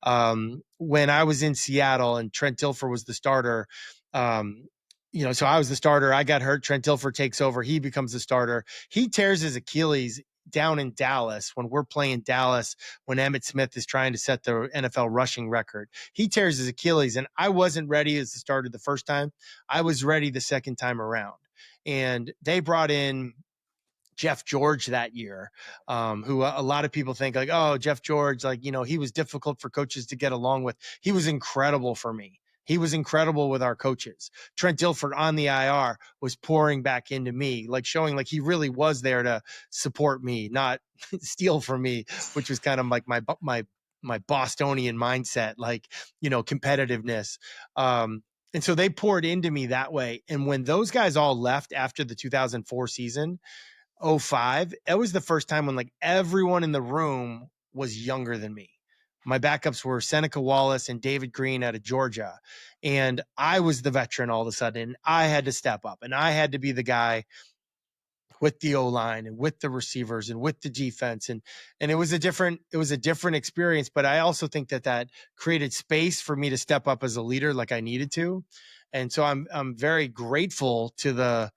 When I was in Seattle and Trent Dilfer was the starter, so I was the starter. I got hurt. Trent Dilfer takes over. He becomes the starter. He tears his Achilles down in Dallas when we're playing Dallas, when Emmitt Smith is trying to set the NFL rushing record. He tears his Achilles, and I wasn't ready as the starter the first time. I was ready the second time around. And they brought in Jeff George that year, who a lot of people think like, oh, Jeff George, like, he was difficult for coaches to get along with. He was incredible for me. He was incredible with our coaches. Trent Dilfer on the IR was pouring back into me, like showing like he really was there to support me, not steal from me, which was kind of like my Bostonian mindset, like, competitiveness. And so they poured into me that way. And when those guys all left after the 2004 season, 05, it was the first time when like everyone in the room was younger than me. My backups were Seneca Wallace and David Green out of Georgia. And I was the veteran all of a sudden. I had to step up and I had to be the guy with the O-line and with the receivers and with the defense. And it was a different experience. But I also think that created space for me to step up as a leader like I needed to. And so I'm very grateful to the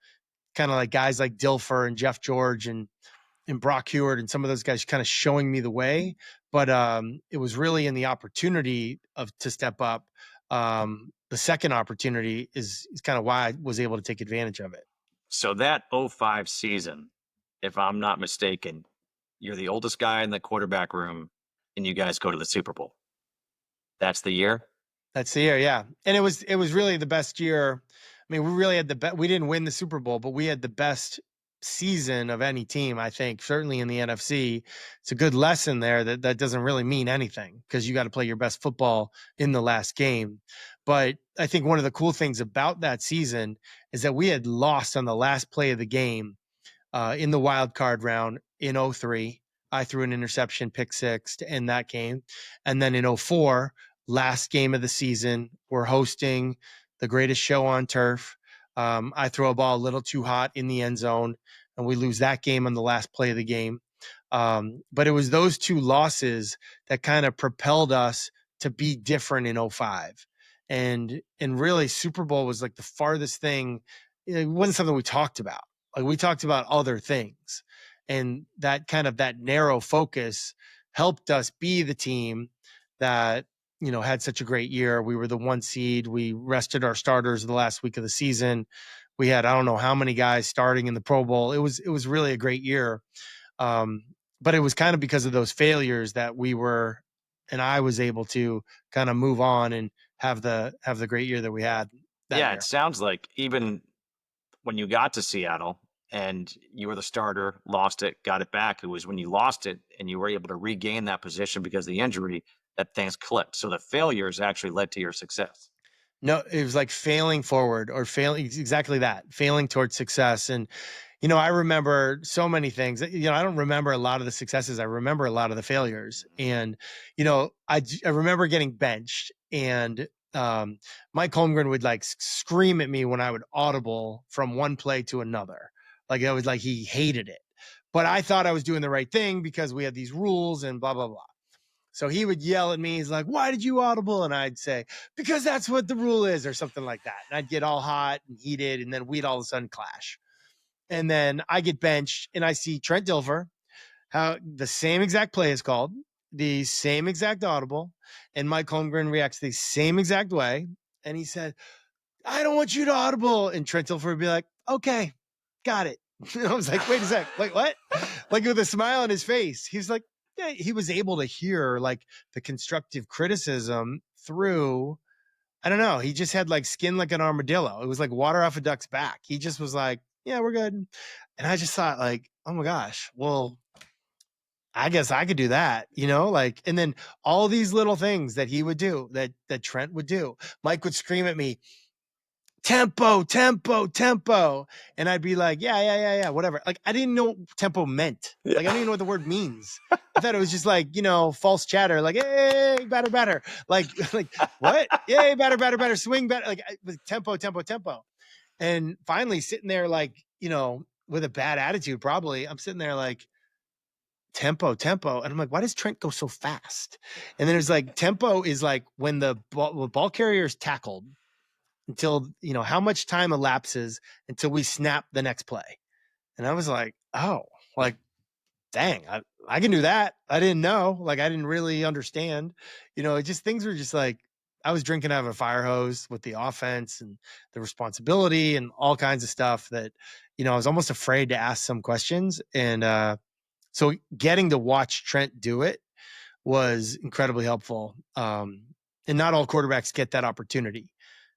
kind of like guys like Dilfer and Jeff George and Brock Hewitt and some of those guys kind of showing me the way. But it was really in the opportunity to step up. The second opportunity is kind of why I was able to take advantage of it. So that 05 season, if I'm not mistaken, you're the oldest guy in the quarterback room and you guys go to the Super Bowl. That's the year? That's the year, yeah. And it was really the best year. I mean, we really had we didn't win the Super Bowl, but we had the best season of any team, I think, certainly in the NFC. It's a good lesson there that doesn't really mean anything because you got to play your best football in the last game. But I think one of the cool things about that season is that we had lost on the last play of the game in the wild card round in 03. I threw an interception, pick six to end that game. And then in 04, last game of the season, we're hosting the greatest show on turf. I throw a ball a little too hot in the end zone, and we lose that game on the last play of the game. But it was those two losses that kind of propelled us to be different in 05. And really, Super Bowl was like the farthest thing. It wasn't something we talked about. Like we talked about other things, and that kind of that narrow focus helped us be the team that had such a great year. We were the 1 seed. We rested our starters the last week of the season. We had I don't know how many guys starting in the Pro Bowl. It was really a great year, but it was kind of because of those failures that I was able to kind of move on and have the great year that we had. Yeah, Year. it sounds like even when you got to Seattle and you were the starter, lost it, got it back, it was when you lost it and you were able to regain that position because of the injury that things clicked. So the failures actually led to your success. No, it was like failing forward or failing, exactly that, failing towards success. And, I remember so many things. I don't remember a lot of the successes. I remember a lot of the failures. And, I remember getting benched and Mike Holmgren would like scream at me when I would audible from one play to another. Like it was like he hated it. But I thought I was doing the right thing because we had these rules and blah, blah, blah. So he would yell at me. He's like, "Why did you audible?" And I'd say, "Because that's what the rule is," or something like that. And I'd get all hot and heated, and then we'd all of a sudden clash. And then I get benched, and I see Trent Dilfer, how the same exact play is called, the same exact audible, and Mike Holmgren reacts the same exact way. And he said, "I don't want you to audible." And Trent Dilfer would be like, "Okay, got it." And I was like, "Wait a sec, like what?" Like with a smile on his face. He's like, yeah, he was able to hear like the constructive criticism through, I don't know. He just had like skin like an armadillo. It was like water off a duck's back. He just was like, "Yeah, we're good." And I just thought like, oh my gosh, well, I guess I could do that, like, and then all these little things that he would do that Trent would do. Mike would scream at me, "Tempo, tempo, tempo." And I'd be like, yeah, whatever. Like, I didn't know what tempo meant. Yeah. Like, I don't even know what the word means. I thought it was just like, false chatter. Like, "Hey, batter. Like what? Yay, batter, swing better. Like tempo, tempo, tempo. And finally sitting there like, with a bad attitude, probably I'm sitting there like, tempo. And I'm like, why does Trent go so fast? And then it's like, tempo is like when the ball carrier is tackled, until how much time elapses until we snap the next play. And I was like, oh, like, dang, I can do that. I didn't know, like, I didn't really understand, it just, things were just like, I was drinking out of a fire hose with the offense and the responsibility and all kinds of stuff that, I was almost afraid to ask some questions. And so getting to watch Trent do it was incredibly helpful. And not all quarterbacks get that opportunity.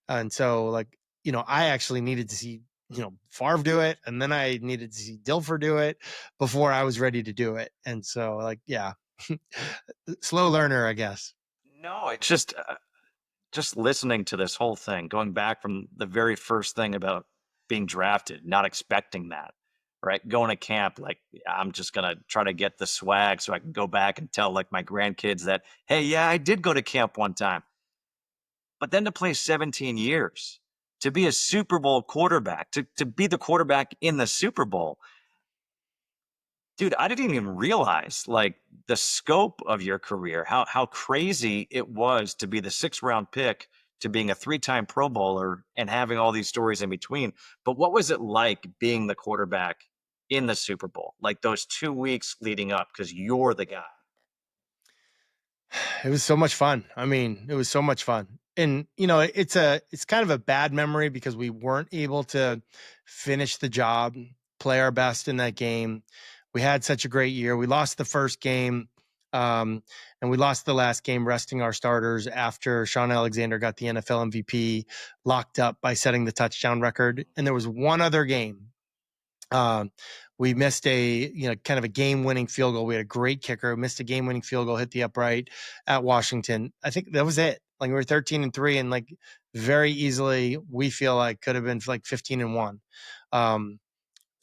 And so, like, I actually needed to see, Favre do it. And then I needed to see Dilfer do it before I was ready to do it. And so, like, yeah, slow learner, I guess. No, it's just just listening to this whole thing, going back from the very first thing about being drafted, not expecting that, right? Going to camp, like, I'm just going to try to get the swag so I can go back and tell like my grandkids that, hey, yeah, I did go to camp one time. But then to play 17 years, to be a Super Bowl quarterback, to be the quarterback in the Super Bowl, dude, I didn't even realize like the scope of your career, how crazy it was to be the 6th-round pick, to being a 3-time Pro Bowler and having all these stories in between. But what was it like being the quarterback in the Super Bowl? Like those 2 weeks leading up, because you're the guy. It was so much fun. I mean, it was so much fun. And it's kind of a bad memory because we weren't able to finish the job, play our best in that game. We had such a great year. We lost the first game, and we lost the last game resting our starters after Sean Alexander got the NFL MVP, locked up by setting the touchdown record. And there was one other game. We missed kind of a game-winning field goal. We had a great kicker, missed a game-winning field goal, hit the upright at Washington. I think that was it. Like we were 13-3, and like very easily we feel like could have been like 15-1.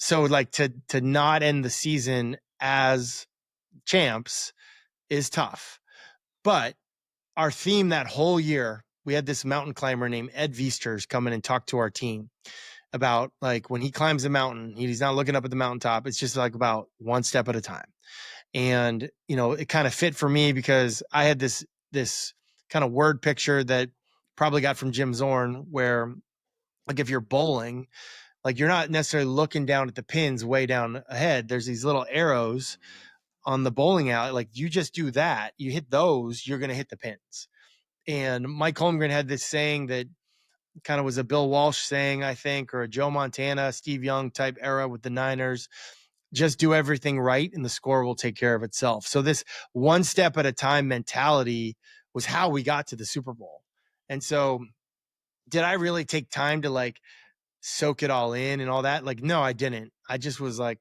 So like to not end the season as champs is tough. But our theme that whole year, we had this mountain climber named Ed Viesters come in and talk to our team about like when he climbs a mountain, he's not looking up at the mountaintop. It's just like about one step at a time. And, it kind of fit for me because I had this kind of word picture that probably got from Jim Zorn, where like if you're bowling, like you're not necessarily looking down at the pins way down ahead. There's these little arrows on the bowling alley. Like you just do that, you hit those, you're going to hit the pins. And Mike Holmgren had this saying that kind of was a Bill Walsh saying, I think, or a Joe Montana, Steve Young type era with the Niners. Just do everything right and the score will take care of itself. So this one step at a time mentality was how we got to the Super Bowl. And so did I really take time to like soak it all in and all that? Like, no, I didn't. I just was like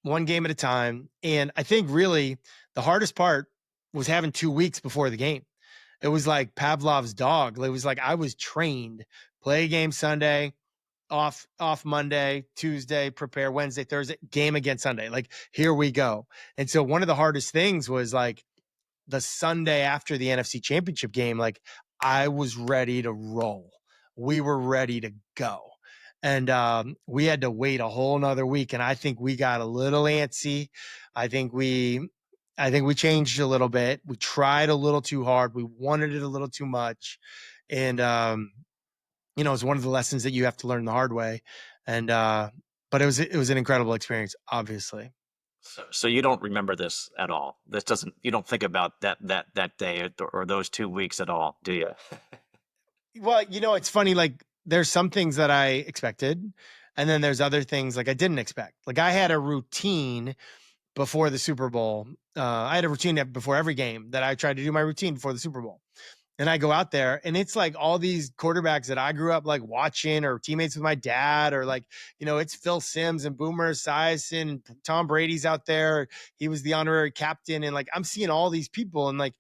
one game at a time. And I think really the hardest part was having 2 weeks before the game. It was like Pavlov's dog. It was like I was trained, play a game Sunday, off Monday, Tuesday, prepare Wednesday, Thursday, game again Sunday. Like, here we go. And so one of the hardest things was like the Sunday after the NFC Championship game, like I was ready to roll. We were ready to go. And we had to wait a whole nother week. And I think we got a little antsy. I think we changed a little bit. We tried a little too hard. We wanted it a little too much. And it's one of the lessons that you have to learn the hard way. And but it was an incredible experience, obviously. So you don't remember this at all. You don't think about that day or those 2 weeks at all, do you? Well, it's funny. Like there's some things that I expected, and then there's other things like I didn't expect. Like I had a routine before the Super Bowl. I had a routine before every game that I tried to do my routine before the Super Bowl. And I go out there and it's like all these quarterbacks that I grew up like watching, or teammates with my dad, or like, it's Phil Simms and Boomer Esiason and Tom Brady's out there. He was the honorary captain. And like, I'm seeing all these people and like,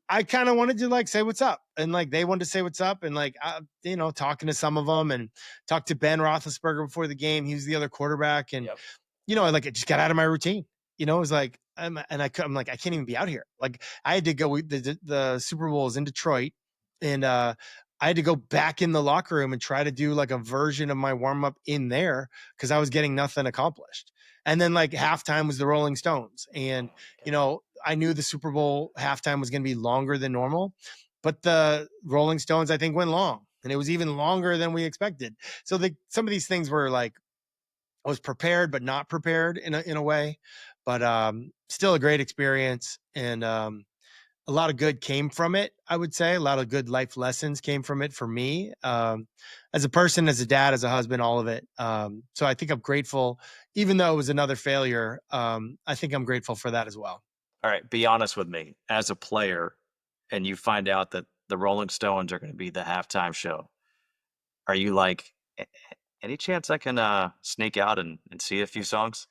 I kind of wanted to like say what's up, and like they wanted to say what's up, and like talking to some of them, and talked to Ben Roethlisberger before the game. He was the other quarterback, and Yep. Like I just got out of my routine. It was like I'm like I can't even be out here. Like I had to go. The Super Bowl is in Detroit, and I had to go back in the locker room and try to do like a version of my warm up in there because I was getting nothing accomplished. And then like halftime was the Rolling Stones, and I knew the Super Bowl halftime was going to be longer than normal, but the Rolling Stones I think went long, and it was even longer than we expected. So some of these things were like I was prepared but not prepared in a way, but still a great experience, and a lot of good came from it. I would say a lot of good life lessons came from it for me, as a person, as a dad, as a husband, all of it. So I think I'm grateful, even though it was another failure. I think I'm grateful for that as well. All right, be honest with me. As a player, and you find out that the Rolling Stones are going to be the halftime show, are you like, any chance I can sneak out and see a few songs?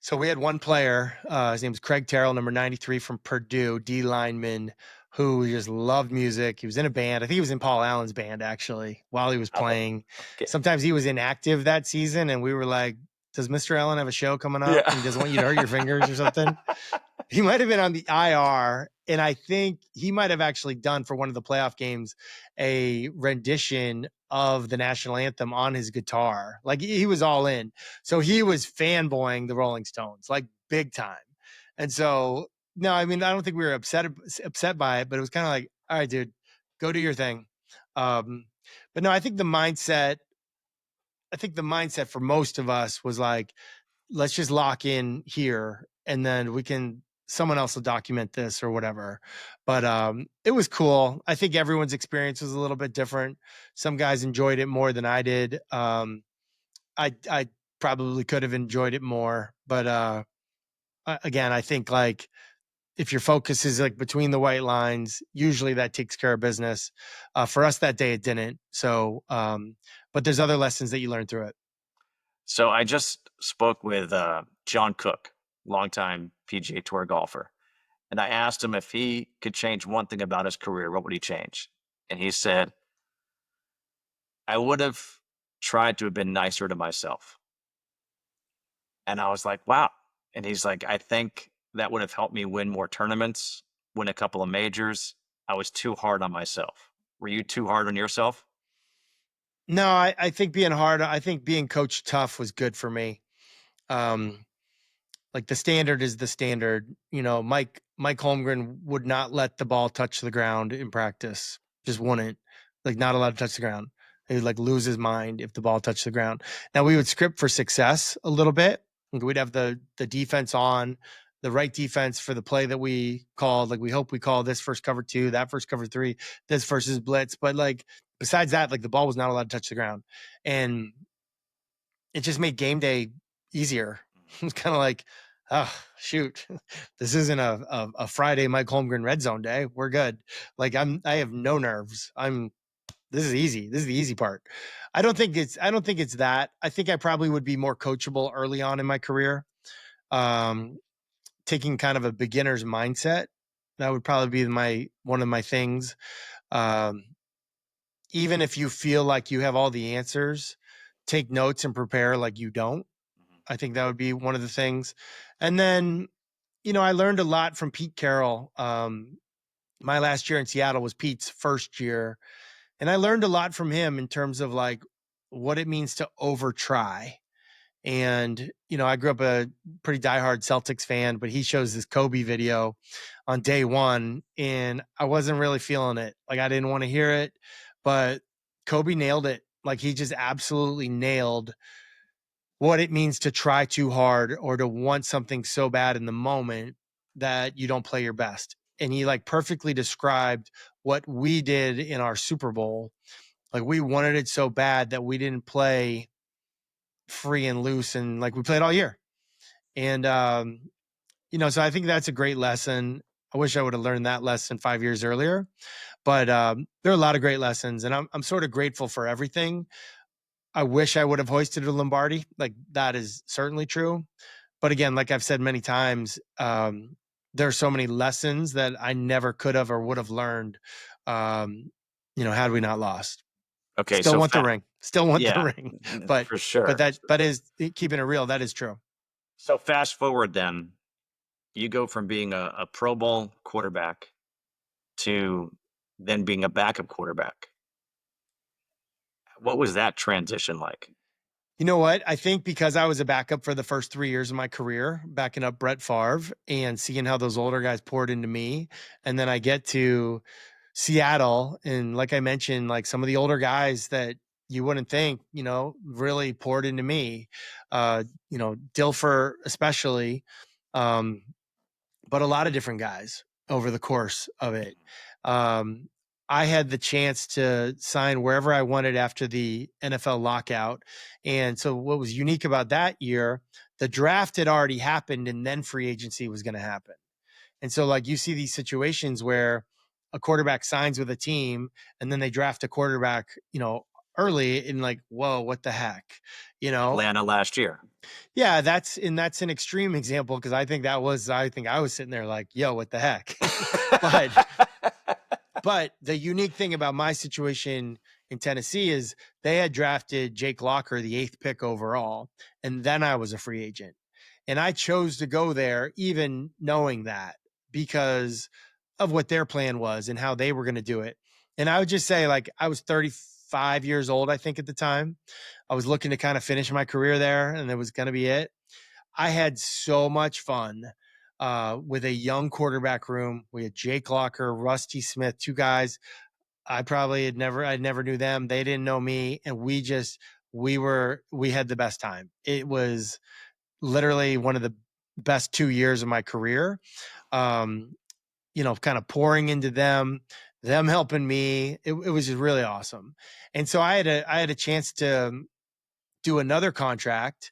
So we had one player, his name is Craig Terrell, number 93 from Purdue, D lineman, who just loved music. He was in a band. I think he was in Paul Allen's band actually while he was playing. Okay. Sometimes he was inactive that season, and we were like, does Mr. Allen have a show coming up? Yeah. And he doesn't want you to hurt your fingers or something? He might have been on the IR, and I think he might have actually done for one of the playoff games a rendition of the national anthem on his guitar. Like he was all in. So he was fanboying the Rolling Stones, like big time. And so, no, I mean, I don't think we were upset by it, but it was kind of like, all right, dude, go do your thing. But no, I think the mindset for most of us was like, let's just lock in here, and then someone else will document this or whatever. But it was cool. I think everyone's experience was a little bit different. Some guys enjoyed it more than I did. I probably could have enjoyed it more, but again, I think like if your focus is like between the white lines, usually that takes care of business. For us that day, it didn't. So, but there's other lessons that you learn through it. So I just spoke with John Cook, longtime PGA Tour golfer, and I asked him if he could change one thing about his career, what would he change? And he said, I would have tried to have been nicer to myself. And I was like, wow. And he's like, I think that would have helped me win more tournaments, win a couple of majors. I was too hard on myself. Were you too hard on yourself? No, I think being coached tough was good for me. Like the standard is the standard. You know, Mike Holmgren would not let the ball touch the ground in practice. Just wouldn't. Like not allowed to touch the ground. He would like lose his mind if the ball touched the ground. Now we would script for success a little bit. We'd have the defense on, the right defense for the play that we called. Like we hope we call this first cover 2, that first cover 3, this versus blitz. But like besides that, like the ball was not allowed to touch the ground. And it just made game day easier. It was kind of like, oh, shoot, this isn't a Friday Mike Holmgren red zone day. We're good. Like I have no nerves. This is easy. This is the easy part. I don't think it's that. I think I probably would be more coachable early on in my career. Taking kind of a beginner's mindset. That would probably be one of my things. Even if you feel like you have all the answers, take notes and prepare like you don't. I think that would be one of the things. And then, you know, I learned a lot from Pete Carroll. My last year in Seattle was Pete's first year. And I learned a lot from him in terms of like what it means to over try. And, you know, I grew up a pretty diehard Celtics fan, but he shows this Kobe video on day one and I wasn't really feeling it. Like I didn't want to hear it, but Kobe nailed it. Like he just absolutely nailed what it means to try too hard or to want something so bad in the moment that you don't play your best. And he like perfectly described what we did in our Super Bowl. Like we wanted it so bad that we didn't play free and loose and like we played all year. And, you know, so I think that's a great lesson. I wish I would have learned that lesson 5 years earlier, but there are a lot of great lessons and I'm sort of grateful for everything. I wish I would have hoisted a Lombardi. Like that is certainly true. But again, like I've said many times, there are so many lessons that I never could have or would have learned, you know, had we not lost. Okay. Still want the ring. Still want the ring. But for sure. But that is keeping it real. That is true. So fast forward then, you go from being a Pro Bowl quarterback to then being a backup quarterback. What was that transition like? You know what? I think because I was a backup for the first 3 years of my career, backing up Brett Favre and seeing how those older guys poured into me. And then I get to Seattle. And like I mentioned, like some of the older guys that you wouldn't think, you know, really poured into me, you know, Dilfer especially, but a lot of different guys over the course of it. I had the chance to sign wherever I wanted after the NFL lockout. And so what was unique about that year, the draft had already happened and then free agency was going to happen. And so like you see these situations where a quarterback signs with a team and then they draft a quarterback, you know, early and like, whoa, what the heck, you know? Atlanta last year. Yeah, that's an extreme example because I think I was sitting there like, yo, what the heck? But the unique thing about my situation in Tennessee is they had drafted Jake Locker, the 8th pick overall, and then I was a free agent. And I chose to go there even knowing that because of what their plan was and how they were going to do it. And I would just say, like, I was 35 years old, I think, at the time. I was looking to kind of finish my career there, and it was going to be it. I had so much fun with a young quarterback room. We had Jake Locker, Rusty Smith, 2 guys I never knew them. They didn't know me. And we had the best time. It was literally one of the best 2 years of my career. Kind of pouring into them helping me. It was just really awesome. And so I had a chance to do another contract,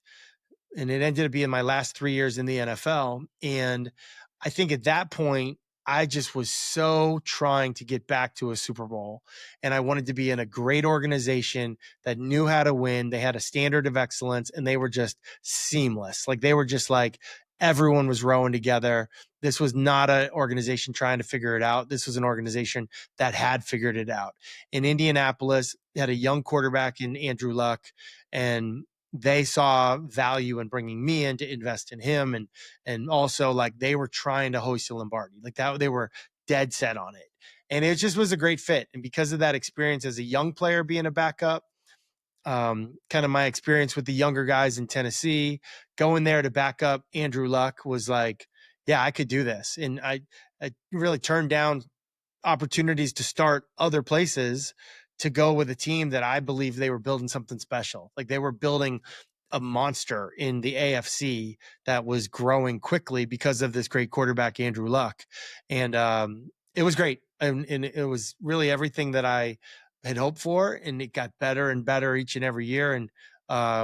and it ended up being my last 3 years in the NFL. And I think at that point, I just was so trying to get back to a Super Bowl, and I wanted to be in a great organization that knew how to win. They had a standard of excellence, and they were just seamless. Like, they were just like, everyone was rowing together. This was not an organization trying to figure it out. This was an organization that had figured it out. In Indianapolis, they had a young quarterback in Andrew Luck, and they saw value in bringing me in to invest in him. And also, like, they were trying to hoist the Lombardi, like that. They were dead set on it. And it just was a great fit. And because of that experience as a young player being a backup, kind of my experience with the younger guys in Tennessee, going there to back up Andrew Luck was like, yeah, I could do this. And I really turned down opportunities to start other places to go with a team that I believe they were building something special. Like, they were building a monster in the AFC that was growing quickly because of this great quarterback, Andrew Luck. And it was great. And it was really everything that I had hoped for. And it got better and better each and every year. And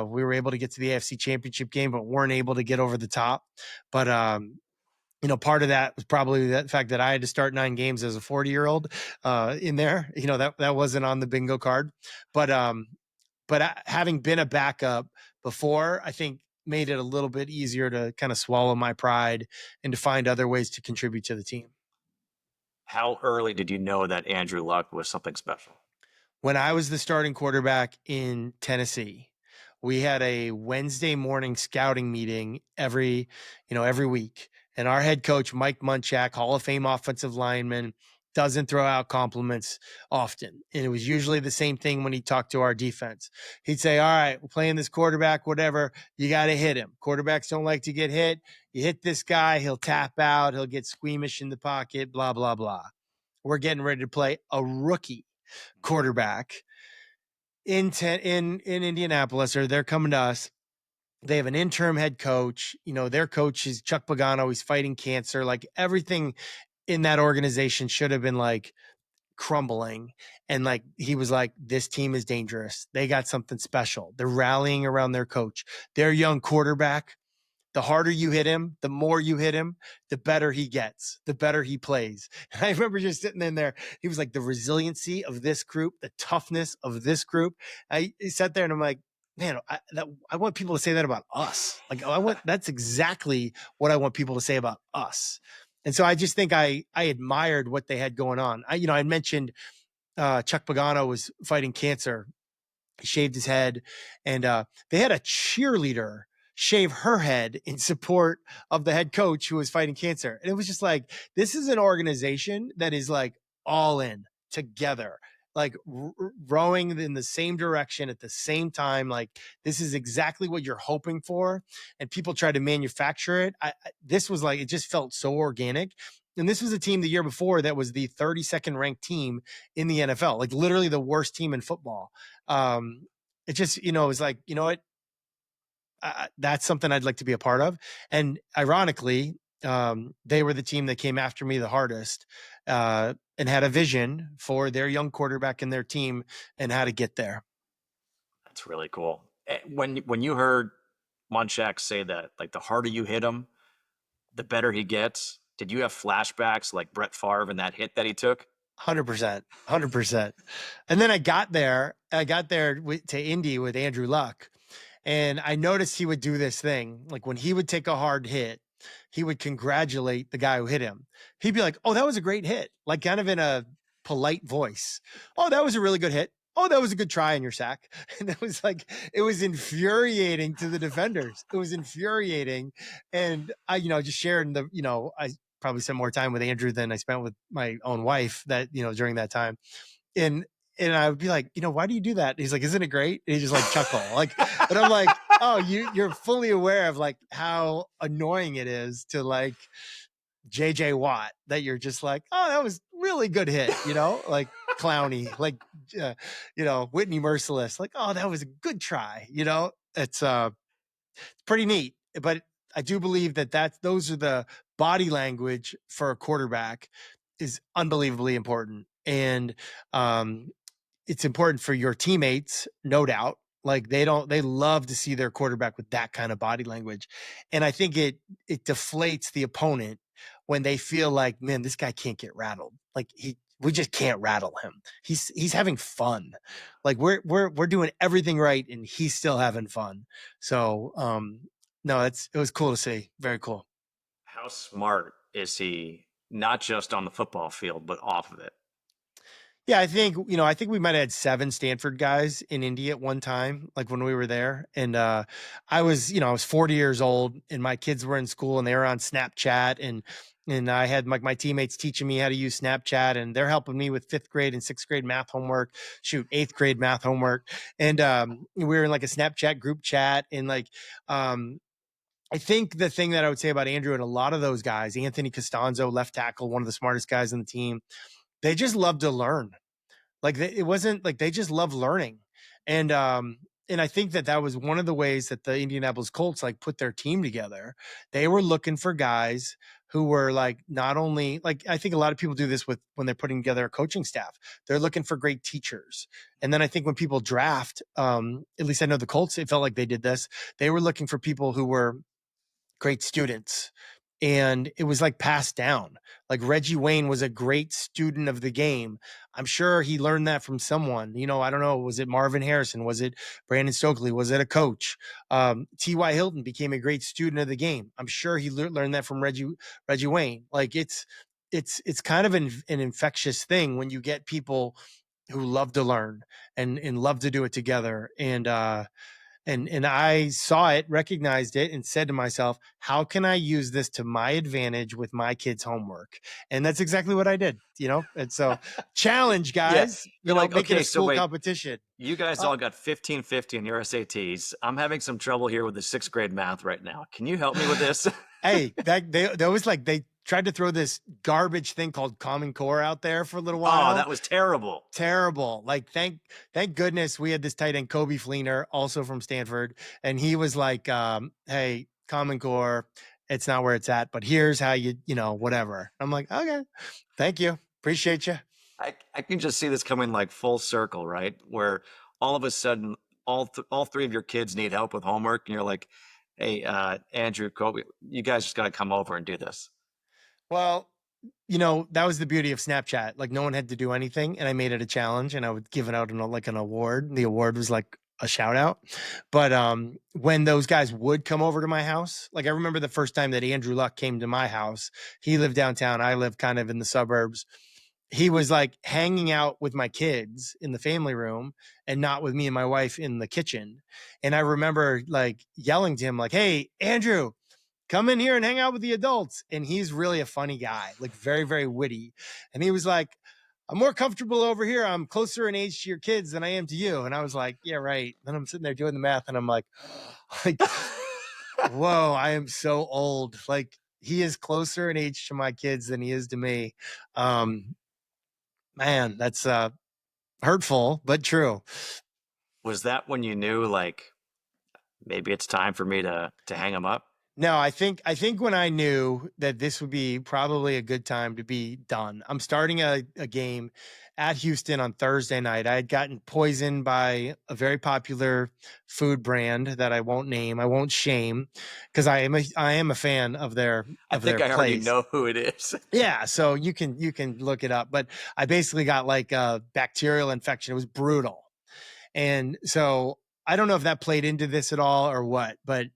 we were able to get to the AFC Championship game, but weren't able to get over the top. But part of that was probably the fact that I had to start 9 games as a 40-year-old in there. That wasn't on the bingo card. But having been a backup before, I think made it a little bit easier to kind of swallow my pride and to find other ways to contribute to the team. How early did you know that Andrew Luck was something special? When I was the starting quarterback in Tennessee, we had a Wednesday morning scouting meeting every week. And our head coach, Mike Munchak, Hall of Fame offensive lineman, doesn't throw out compliments often. And it was usually the same thing when he talked to our defense. He'd say, all right, we're playing this quarterback, whatever, you got to hit him. Quarterbacks don't like to get hit. You hit this guy, he'll tap out, he'll get squeamish in the pocket, blah, blah, blah. We're getting ready to play a rookie quarterback in Indianapolis, or they're coming to us. They have an interim head coach. Their coach is Chuck Pagano. He's fighting cancer. Like, everything in that organization should have been like crumbling. And like, he was like, this team is dangerous. They got something special. They're rallying around their coach. Their young quarterback, the harder you hit him, the more you hit him, the better he gets, the better he plays. And I remember just sitting in there. He was like, the resiliency of this group, the toughness of this group. I sat there and I'm like, man, I want people to say that about us. Like, that's exactly what I want people to say about us. And so I just think I admired what they had going on. I mentioned Chuck Pagano was fighting cancer. He shaved his head, and they had a cheerleader shave her head in support of the head coach who was fighting cancer. And it was just like, this is an organization that is like all in together, like rowing in the same direction at the same time. Like, this is exactly what you're hoping for. And people try to manufacture it. This was like, it just felt so organic. And this was a team the year before that was the 32nd ranked team in the NFL, like literally the worst team in football. It just, it was like, you know what? That's something I'd like to be a part of. And ironically, they were the team that came after me the hardest and had a vision for their young quarterback and their team and how to get there. That's really cool. When you heard Munchak say that, like, the harder you hit him, the better he gets, did you have flashbacks like Brett Favre and that hit that he took? 100%. And then I got there to Indy with Andrew Luck. And I noticed he would do this thing. Like, when he would take a hard hit, he would congratulate the guy who hit him. He'd be like, oh, that was a great hit. Like, kind of in a polite voice. Oh, that was a really good hit. Oh, that was a good try in your sack. And it was like, it was infuriating to the defenders. It was infuriating. And I, just sharing I probably spent more time with Andrew than I spent with my own wife that, during that time. And I would be like, why do you do that? And he's like, isn't it great? And he just like chuckle. And I'm like, oh, you're fully aware of like how annoying it is to like JJ Watt that you're just like, oh, that was really good hit, like Clowney, like, Whitney Merciless, like, oh, that was a good try. It's pretty neat, but I do believe that those are the body language for a quarterback is unbelievably important. And, it's important for your teammates, no doubt. Like they love to see their quarterback with that kind of body language. And I think it deflates the opponent when they feel like, man, this guy can't get rattled. Like we just can't rattle him. He's having fun. Like we're doing everything right and he's still having fun. So, no, it was cool to see. Very cool. How smart is he, not just on the football field, but off of it? Yeah, I think we might have had 7 Stanford guys in Indy at one time, like when we were there. And I was 40 years old and my kids were in school and they were on Snapchat and I had my teammates teaching me how to use Snapchat and they're helping me with 5th grade and 6th grade math homework, 8th grade math homework. And we were in like a Snapchat group chat and like I think the thing that I would say about Andrew and a lot of those guys, Anthony Costanzo, left tackle, one of the smartest guys on the team, they just love to learn. Like it wasn't like they just love learning. And I think that was one of the ways that the Indianapolis Colts like put their team together. They were looking for guys who were like, not only like, I think a lot of people do this when they're putting together a coaching staff, they're looking for great teachers. And then I think when people draft, at least I know the Colts, it felt like they did this. They were looking for people who were great students. And it was like passed down. Like Reggie Wayne was a great student of the game. I'm sure he learned that from someone. I don't know. Was it Marvin Harrison? Was it Brandon Stokely? Was it a coach? T.Y. Hilton became a great student of the game. I'm sure he learned that from Reggie Wayne. Like it's kind of an infectious thing when you get people who love to learn and love to do it together. And I saw it, recognized it, and said to myself, how can I use this to my advantage with my kids' homework? And that's exactly what I did, And so challenge, guys, You're like, make it okay, a school so wait, competition. You guys all got 1550 in your SATs. I'm having some trouble here with the 6th grade math right now. Can you help me with this? Hey, that was like, they tried to throw this garbage thing called Common Core out there for a little while. Oh, that was terrible. Terrible. Like, thank goodness we had this tight end, Kobe Fleener, also from Stanford. And he was like, hey, Common Core, it's not where it's at, but here's how you whatever. I'm like, okay, thank you. Appreciate you. I can just see this coming like full circle, right? Where all of a sudden, all 3 of your kids need help with homework. And you're like, hey, Andrew, Kobe, you guys just got to come over and do this. Well, that was the beauty of Snapchat. Like no one had to do anything and I made it a challenge and I would give it out an award. The award was like a shout out. But when those guys would come over to my house, like I remember the first time that Andrew Luck came to my house, he lived downtown. I lived kind of in the suburbs. He was like hanging out with my kids in the family room and not with me and my wife in the kitchen. And I remember like yelling to him like, hey, Andrew, come in here and hang out with the adults. And he's really a funny guy, like very, very witty. And he was like, I'm more comfortable over here. I'm closer in age to your kids than I am to you. And I was like, yeah, right. Then I'm sitting there doing the math and I'm like, whoa, I am so old. Like he is closer in age to my kids than he is to me. Man, that's hurtful, but true. Was that when you knew like maybe it's time for me to hang him up? No, I think when I knew that this would be probably a good time to be done. I'm starting a game at Houston on Thursday night. I had gotten poisoned by a very popular food brand that I won't name, I won't shame, because I am a fan of their I think I already know who it is. Yeah, so you can look it up. But I basically got like a bacterial infection. It was brutal, and so I don't know if that played into this at all or what, but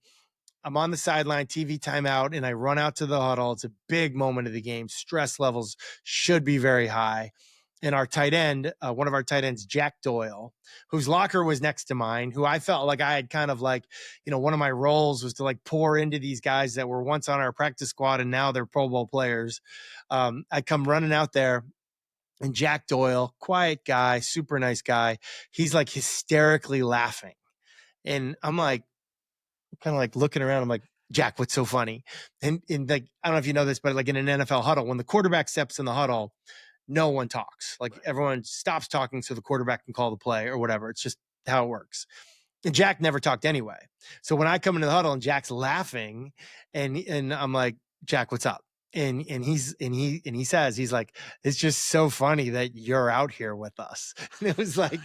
I'm on the sideline, TV timeout, and I run out to the huddle. It's a big moment of the game. Stress levels should be very high. and our tight end, one of our tight ends, Jack Doyle, whose locker was next to mine, who I felt like I had kind of like, one of my roles was to like pour into these guys that were once on our practice squad and now they're Pro Bowl players. I come running out there, and Jack Doyle, quiet guy, super nice guy. He's like hysterically laughing. And I'm like, kind of like looking around. I'm like, Jack, what's so funny? And like, I don't know if you know this, but like in an NFL huddle, when the quarterback steps in the huddle, no one talks. Like everyone stops talking so the quarterback can call the play or whatever. It's just how it works. And Jack never talked anyway. So when I come into the huddle and Jack's laughing, and I'm like, Jack, what's up? And he says, he's like, it's just so funny that you're out here with us. And it was like,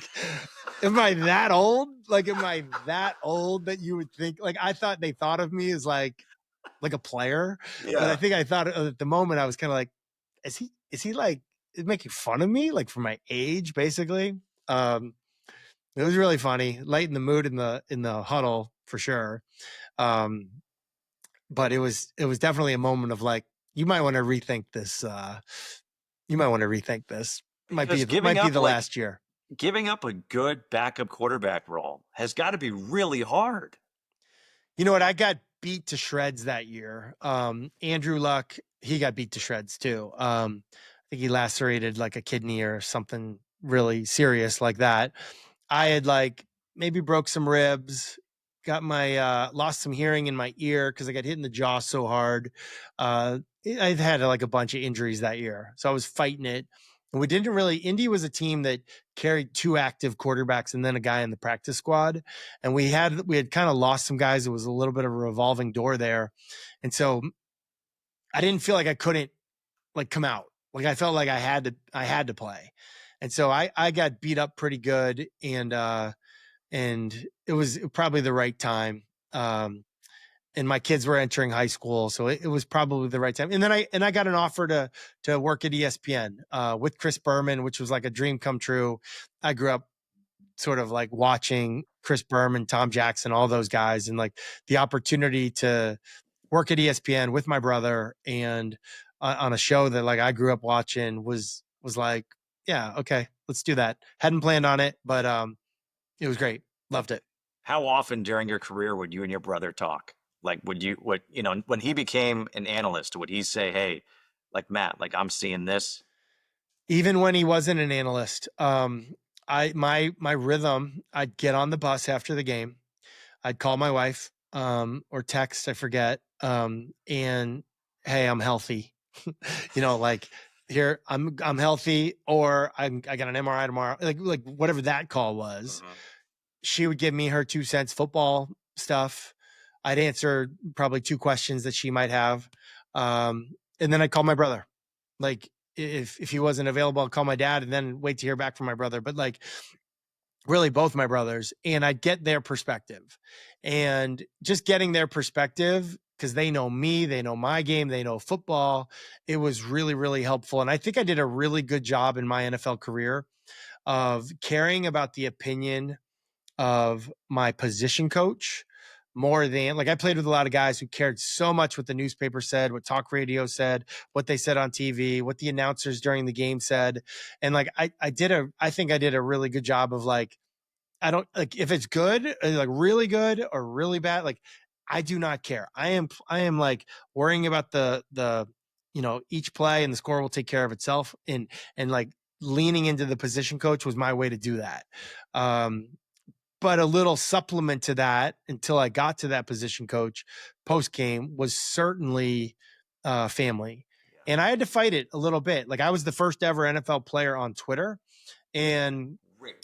am I that old? Like, am I that old that you would think? Like, I thought they thought of me as like a player, but I think I thought at the moment I was kind of like, is he like making fun of me, like for my age, basically? It was really funny, lighten the mood in the huddle for sure. But it was definitely a moment of like, you might want to rethink this. Might be the last year. Giving up a good backup quarterback role has got to be really hard. You know what? I got beat to shreds that year. Andrew Luck, he got beat to shreds too. I think he lacerated like a kidney or something really serious like that. I had like maybe broke some ribs, got my lost some hearing in my ear because I got hit in the jaw so hard. I've had like a bunch of injuries that year, so I was fighting it. And we didn't really. Indy was a team that carried 2 active quarterbacks and then a guy in the practice squad, and we had kind of lost some guys. It was a little bit of a revolving door there, and so I didn't feel like I couldn't like come out. Like I felt like I had to play. And so I got beat up pretty good, and it was probably the right time. And my kids were entering high school, so it was probably the right time. And then I got an offer to work at ESPN with Chris Berman, which was like a dream come true. I grew up sort of like watching Chris Berman, Tom Jackson, all those guys, and like the opportunity to work at ESPN with my brother and on a show that like I grew up watching was like, yeah, okay, let's do that. Hadn't planned on it, but it was great. Loved it. How often during your career would you and your brother talk? Like, when he became an analyst, would he say, hey, like Matt, like I'm seeing this? Even when he wasn't an analyst, my rhythm, I'd get on the bus after the game. I'd call my wife or text, I forget. And hey, I'm healthy. Like here, I'm healthy, or I got an MRI tomorrow. Like whatever that call was, she would give me her 2 cents football stuff. I'd answer probably 2 questions that she might have. And then I'd call my brother. Like if he wasn't available, I'd call my dad and then wait to hear back from my brother. But like really both my brothers, and I'd get their perspective, and just getting their perspective, because they know me, they know my game, they know football. It was really, really helpful. And I think I did a really good job in my NFL career of caring about the opinion of my position coach more than like I played with a lot of guys who cared so much what the newspaper said, what talk radio said, what they said on TV, what the announcers during the game said. And like I think I did a really good job of like, I don't like if it's good, like really good or really bad. Like I do not care. I am like worrying about the each play and the score will take care of itself. And like leaning into the position coach was my way to do that. But a little supplement to that until I got to that position coach post game was certainly family. Yeah. And I had to fight it a little bit. Like I was the first ever NFL player on Twitter. And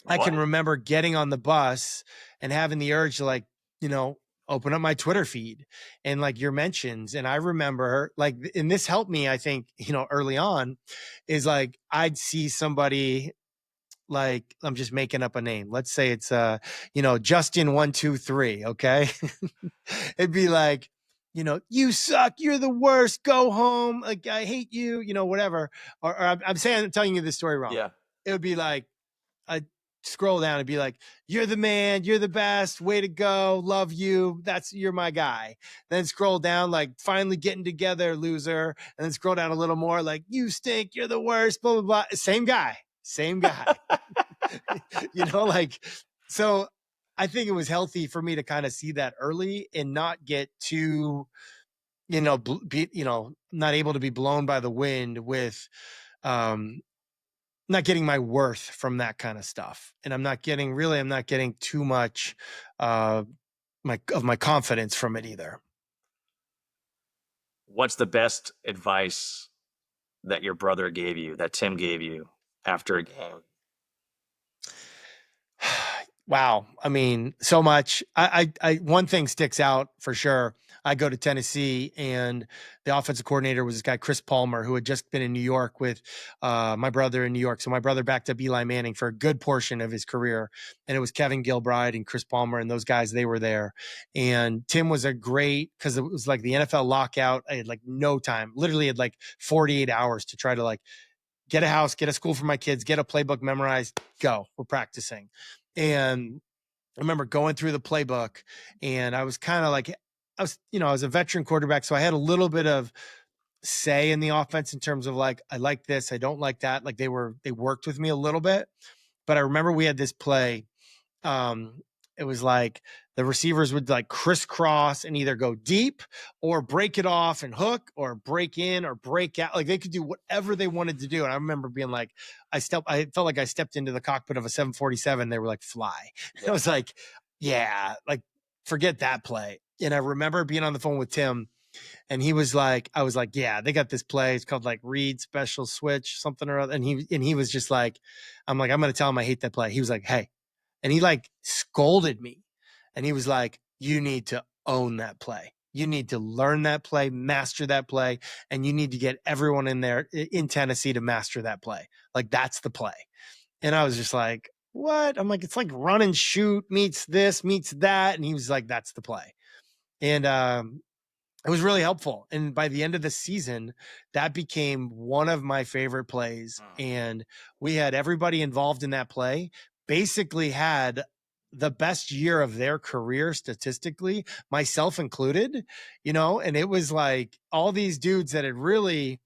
I can remember getting on the bus and having the urge to like, open up my Twitter feed and like your mentions. And I remember like, and this helped me, I think, early on is like, I'd see somebody like, I'm just making up a name. Let's say it's, Justin 123. Okay. It'd be like, you suck. You're the worst. Go home. Like, I hate you, whatever. Or I'm telling you this story wrong. Yeah. It would be like, I'd scroll down and be like, you're the man, you're the best, way to go, love you, you're my guy. Then scroll down, like, finally getting together, loser. And then scroll down a little more, like, you stink, you're the worst, blah, blah, blah. Same guy. same guy. Like, so I think it was healthy for me to kind of see that early and not get too, not able to be blown by the wind with, not getting my worth from that kind of stuff. And I'm not getting too much, my confidence from it either. What's the best advice that your brother gave you, that Tim gave you after a game? Wow. I mean, so much. I one thing sticks out for sure. I go to Tennessee, and the offensive coordinator was this guy, Chris Palmer, who had just been in New York with my brother in New York. So my brother backed up Eli Manning for a good portion of his career. And it was Kevin Gilbride and Chris Palmer and those guys, they were there. And Tim was a great, because it was like the NFL lockout. I had like no time, literally had like 48 hours to try to like get a house, get a school for my kids, get a playbook memorized, go. We're practicing. And I remember going through the playbook, and I was kind of like, I was a veteran quarterback. So I had a little bit of say in the offense in terms of like, I like this, I don't like that. Like they worked with me a little bit. But I remember we had this play. It was like the receivers would like crisscross and either go deep or break it off and hook or break in or break out. Like they could do whatever they wanted to do. And I remember being like, I felt like I stepped into the cockpit of a 747. They were like, fly. Yeah. I was like, yeah, like forget that play. And I remember being on the phone with Tim, and he was like, I was like, yeah, they got this play. It's called like Reed special switch, something or other. And he was just like, I'm like, I'm going to tell him I hate that play. He was like, hey, and he like scolded me, and he was like, you need to own that play. You need to learn that play, master that play. And you need to get everyone in there in Tennessee to master that play. Like that's the play. And I was just like, what? I'm like, it's like run and shoot meets this, meets that. And he was like, that's the play. And, it was really helpful. And by the end of the season, that became one of my favorite plays. And we had everybody involved in that play basically had the best year of their career statistically, myself included, and it was like all these dudes that had really,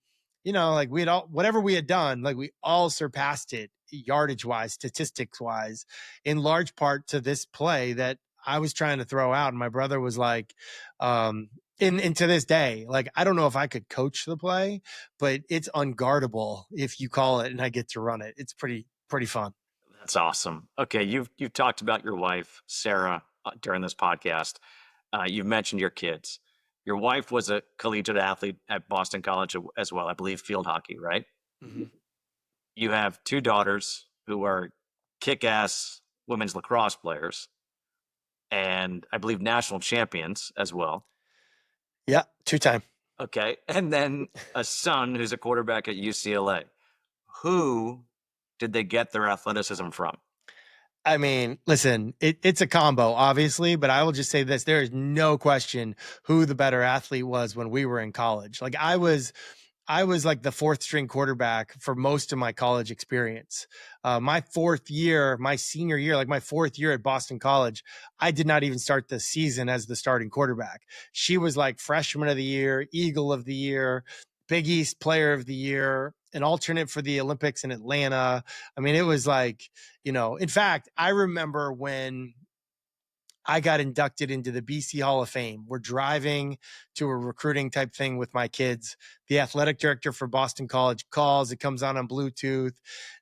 like we had all, whatever we had done, like we all surpassed it yardage wise, statistics wise, in large part to this play that I was trying to throw out. And my brother was like, and to this day, like, I don't know if I could coach the play, but it's unguardable if you call it and I get to run it. It's pretty fun. That's awesome. Okay. You've talked about your wife, Sarah, during this podcast. You've mentioned your kids. Your wife was a collegiate athlete at Boston College as well, I believe, field hockey, right? Mm-hmm. You have two daughters who are kick-ass women's lacrosse players, and I believe national champions as well. Yeah, 2-time. Okay. And then a son who's a quarterback at UCLA. Who did they get their athleticism from? I mean, listen, it's a combo, obviously, but I will just say this. There is no question who the better athlete was when we were in college. Like I was like the fourth string quarterback for most of my college experience. My senior year, like my fourth year at Boston College, I did not even start the season as the starting quarterback. She was like freshman of the year, Eagle of the year, Big East player of the year, an alternate for the Olympics in Atlanta. I mean, it was like, in fact, I remember when I got inducted into the BC Hall of Fame. We're driving to a recruiting type thing with my kids. The athletic director for Boston College calls. It comes on Bluetooth.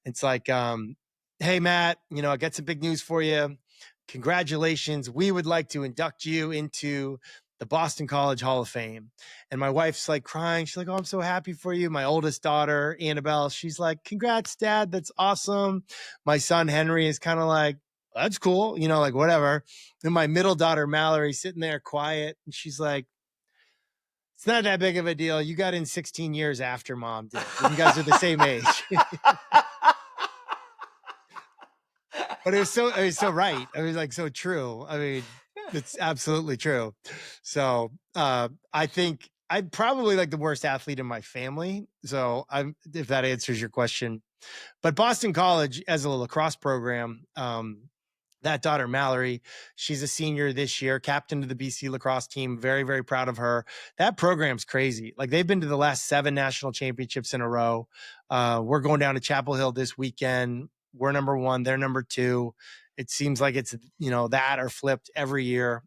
It's like, hey, Matt, I got some big news for you. Congratulations. We would like to induct you into the Boston College Hall of Fame. And my wife's like crying. She's like, oh, I'm so happy for you. My oldest daughter, Annabelle, she's like, congrats, Dad. That's awesome. My son, Henry, is kind of like, that's cool. Like whatever. Then my middle daughter, Mallory, sitting there quiet. And she's like, it's not that big of a deal. You got in 16 years after Mom did. You guys are the same age. But it was so right. I was like, so true. I mean, it's absolutely true. So I think I'm probably like the worst athlete in my family. So if that answers your question. But Boston College as a lacrosse program, that daughter, Mallory, she's a senior this year, captain to the BC lacrosse team. Very, very proud of her. That program's crazy. Like, they've been to the last 7 national championships in a row. We're going down to Chapel Hill this weekend. We're number 1, they're number 2. It seems like it's, that or flipped every year.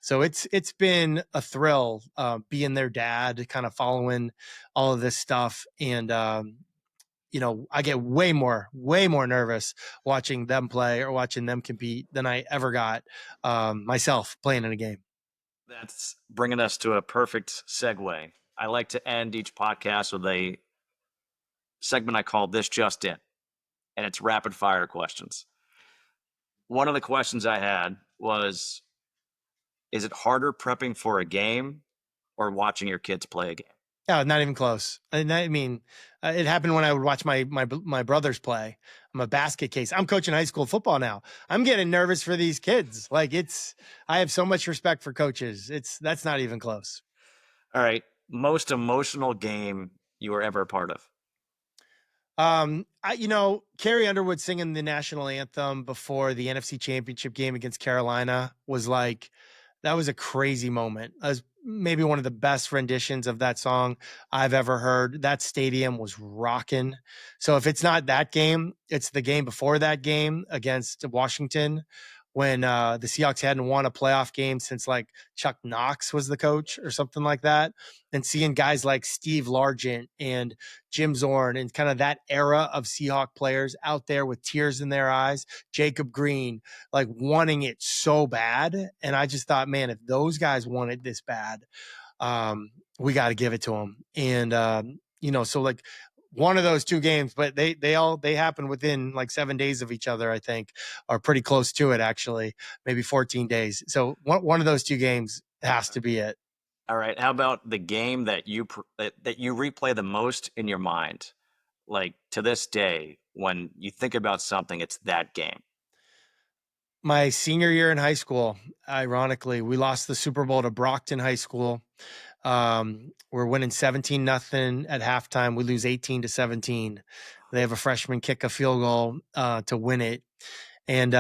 So it's been a thrill being their dad, kind of following all of this stuff. And I get way more nervous watching them play or watching them compete than I ever got myself playing in a game. That's bringing us to a perfect segue. I like to end each podcast with a segment I call This Just In, and it's rapid fire questions. One of the questions I had was, is it harder prepping for a game or watching your kids play a game? No, not even close. And I mean, it happened when I would watch my brothers play. I'm a basket case. I'm coaching high school football now. I'm getting nervous for these kids. Like, I have so much respect for coaches. That's not even close. All right. Most emotional game you were ever a part of? Carrie Underwood singing the national anthem before the NFC Championship game against Carolina was like, that was a crazy moment. That was maybe one of the best renditions of that song I've ever heard. That stadium was rocking. So if it's not that game, it's the game before that game against Washington, when the Seahawks hadn't won a playoff game since like Chuck Knox was the coach or something like that. And seeing guys like Steve Largent and Jim Zorn and kind of that era of Seahawk players out there with tears in their eyes, Jacob Green, like wanting it so bad. And I just thought, man, if those guys want it this bad, we got to give it to them. And, so like one of those 2 games, but they happen within like 7 days of each other, I think, or pretty close to it, actually, maybe 14 days. So one of those 2 games has to be it. All right. How about the game that you replay the most in your mind? Like, to this day, when you think about something, it's that game. My senior year in high school, ironically, we lost the Super Bowl to Brockton High School. We're winning 17-0 at halftime. We lose 18-17. They have a freshman kick a field goal to win it. And,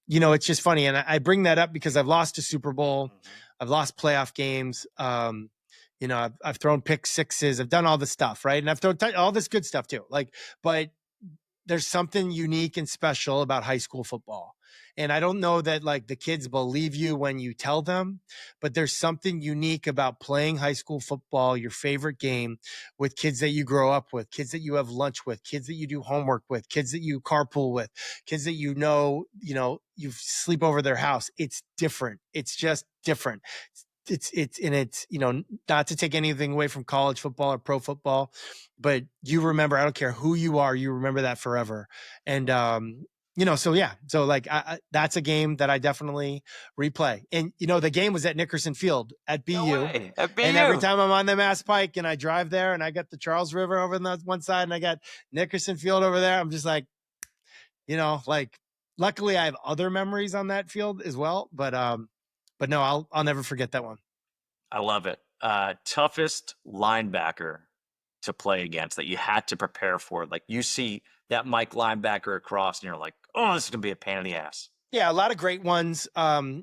it's just funny. And I bring that up because I've lost a Super Bowl. I've lost playoff games. I've thrown pick sixes. I've done all this stuff, right? And I've thrown all this good stuff too. But there's something unique and special about high school football. And I don't know that like the kids believe you when you tell them, but there's something unique about playing high school football, your favorite game, with kids that you grow up with, kids that you have lunch with, kids that you do homework with, kids that you carpool with, kids that you you sleep over their house. It's different. It's just different. It's not to take anything away from college football or pro football, but you remember, I don't care who you are, you remember that forever. And so like that's a game that I definitely replay. And the game was at Nickerson Field at BU. No way. At BU. And every time I'm on the Mass Pike and I drive there and I got the Charles River over on the one side and I got Nickerson Field over there, I'm just like, luckily I have other memories on that field as well, but no, I'll never forget that one. I love it. Toughest linebacker to play against that you had to prepare for. Like, you see that Mike linebacker across and you're like, oh, this is going to be a pain in the ass. Yeah, a lot of great ones. I'm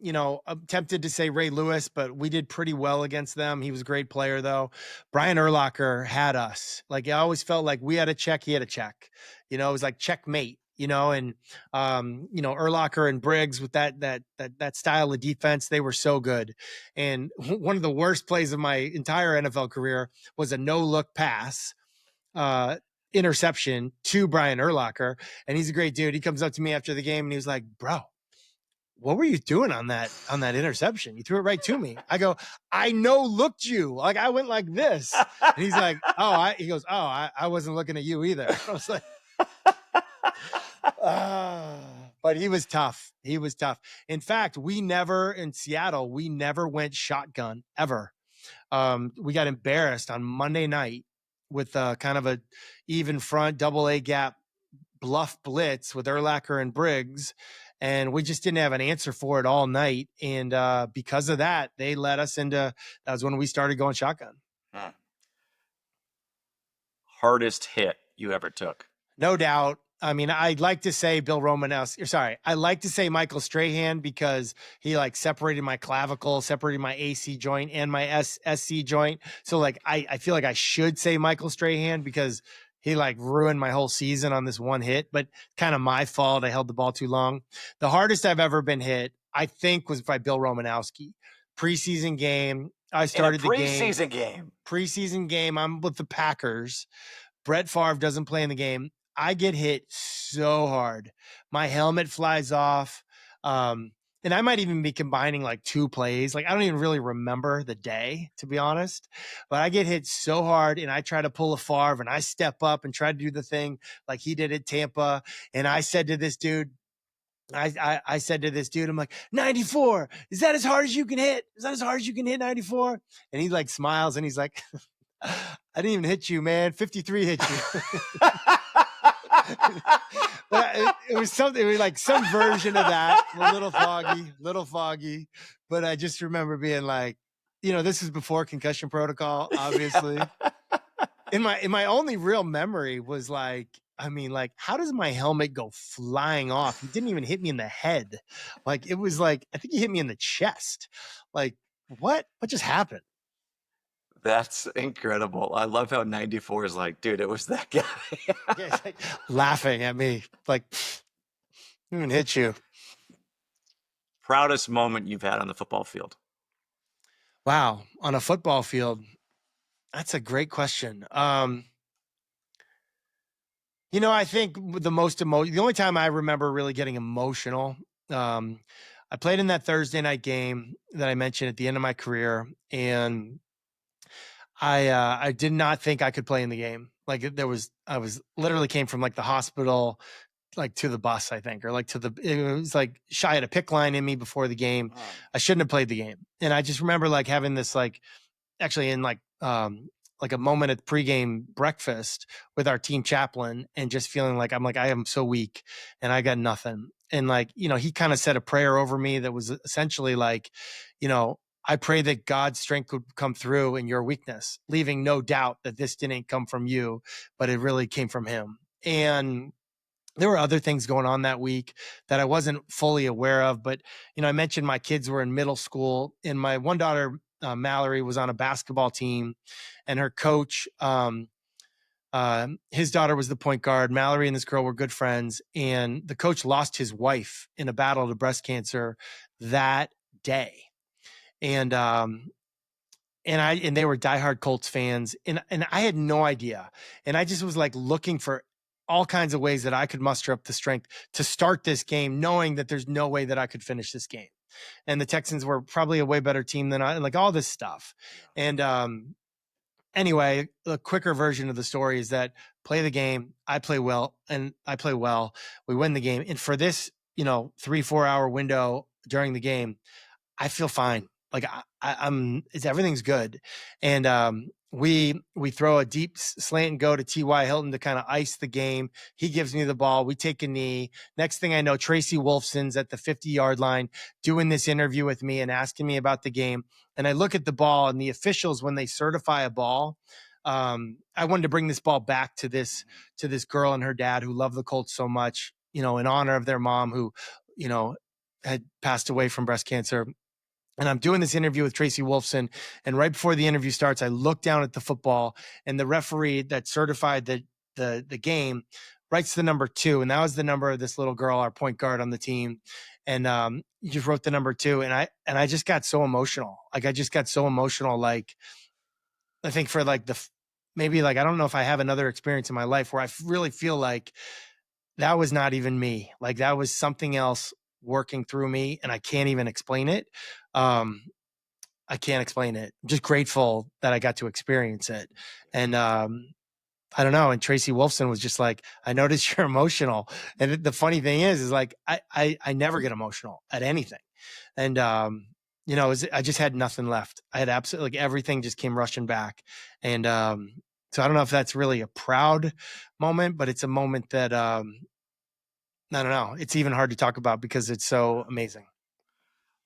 tempted to say Ray Lewis, but we did pretty well against them. He was a great player, though. Brian Urlacher had us. Like, I always felt like we had a check, he had a check. It was like checkmate. And Urlacher and Briggs with that style of defense, they were so good. And one of the worst plays of my entire NFL career was a no-look pass, interception to Brian Urlacher. And he's a great dude. He comes up to me after the game and he was like, bro, what were you doing on that interception? You threw it right to me. I go, I looked you. Like, I went like this. And he's like, I wasn't looking at you either. I was like, but he was tough. In fact, in Seattle, we never went shotgun ever. We got embarrassed on Monday night with kind of a even front double A gap bluff blitz with Urlacher and Briggs. And we just didn't have an answer for it all night. And because of that, they led us that was when we started going shotgun. Hardest hit you ever took? No doubt. I mean, I'd like to say Bill Romanowski. Sorry, I like to say Michael Strahan because he like separated my clavicle, separated my AC joint and my SC joint. So like, I feel like I should say Michael Strahan because he like ruined my whole season on this one hit, but kind of my fault. I held the ball too long. The hardest I've ever been hit, I think, was by Bill Romanowski. Preseason game. I started the game. Preseason game. I'm with the Packers. Brett Favre doesn't play in the game. I get hit so hard. My helmet flies off. And I might even be combining like two plays. Like I don't even really remember the day, to be honest. But I get hit so hard and I try to pull a Favre and I step up and try to do the thing like he did at Tampa. And I said to this dude, I said to this dude, I'm like, 94, is that as hard as you can hit? Is that as hard as you can hit 94? And he like smiles and he's like, I didn't even hit you, man. 53 hit you. But it was something, it was like some version of that. A little foggy. But I just remember being like, this is before concussion protocol, obviously. Yeah. In my only real memory was like, I mean, like, how does my helmet go flying off? He didn't even hit me in the head. Like, it was like, I think he hit me in the chest. Like, what just happened? That's incredible. I love how 94 is like, dude, it was that guy. Yeah, like, laughing at me. Like, I didn't even hit you. Proudest moment you've had on the football field? Wow. On a football field. That's a great question. I think the only time I remember really getting emotional, I played in that Thursday night game that I mentioned at the end of my career, and I did not think I could play in the game. Like I was literally came from like the hospital, like to the bus, I think, or like it was like I had a pick line in me before the game. Oh. I shouldn't have played the game. And I just remember like having this like actually in like a moment at pregame breakfast with our team chaplain and just feeling like I am so weak and I got nothing. And like, he kind of said a prayer over me that was essentially like, I pray that God's strength would come through in your weakness, leaving no doubt that this didn't come from you, but it really came from him. And there were other things going on that week that I wasn't fully aware of, but I mentioned my kids were in middle school, and my one daughter, Mallory, was on a basketball team, and her coach, his daughter was the point guard. Mallory and this girl were good friends, and the coach lost his wife in a battle to breast cancer that day, and they were diehard Colts fans, and I had no idea, and I just was like looking for all kinds of ways that I could muster up the strength to start this game, knowing that there's no way that I could finish this game. And the Texans were probably a way better team than I, like all this stuff. And anyway, the quicker version of the story is that play the game, I play well, and I play well. We win the game. And for this, 3-4 hour window during the game, I feel fine. Like everything's good. And we throw a deep slant and go to T.Y. Hilton to kind of ice the game. He gives me the ball. We take a knee. Next thing I know, Tracy Wolfson's at the 50-yard line doing this interview with me and asking me about the game. And I look at the ball, and the officials, when they certify a ball, I wanted to bring this ball back to this girl and her dad who love the Colts so much, in honor of their mom who, had passed away from breast cancer. And I'm doing this interview with Tracy Wolfson. And right before the interview starts, I look down at the football, and the referee that certified the game writes the number 2. And that was the number of this little girl, our point guard on the team. And he just wrote the number 2. And I just got so emotional. Like, I just got so emotional. Like, I think for like maybe like, I don't know if I have another experience in my life where I really feel like that was not even me. Like, that was something else working through me, and I can't even explain it. I can't explain it. I'm just grateful that I got to experience it. And I don't know. And Tracy Wolfson was just like, I noticed you're emotional. And the funny thing is like, I never get emotional at anything. And, I just had nothing left. I had absolutely, like, everything just came rushing back. And so I don't know if that's really a proud moment, but it's a moment that, I don't know. It's even hard to talk about because it's so amazing.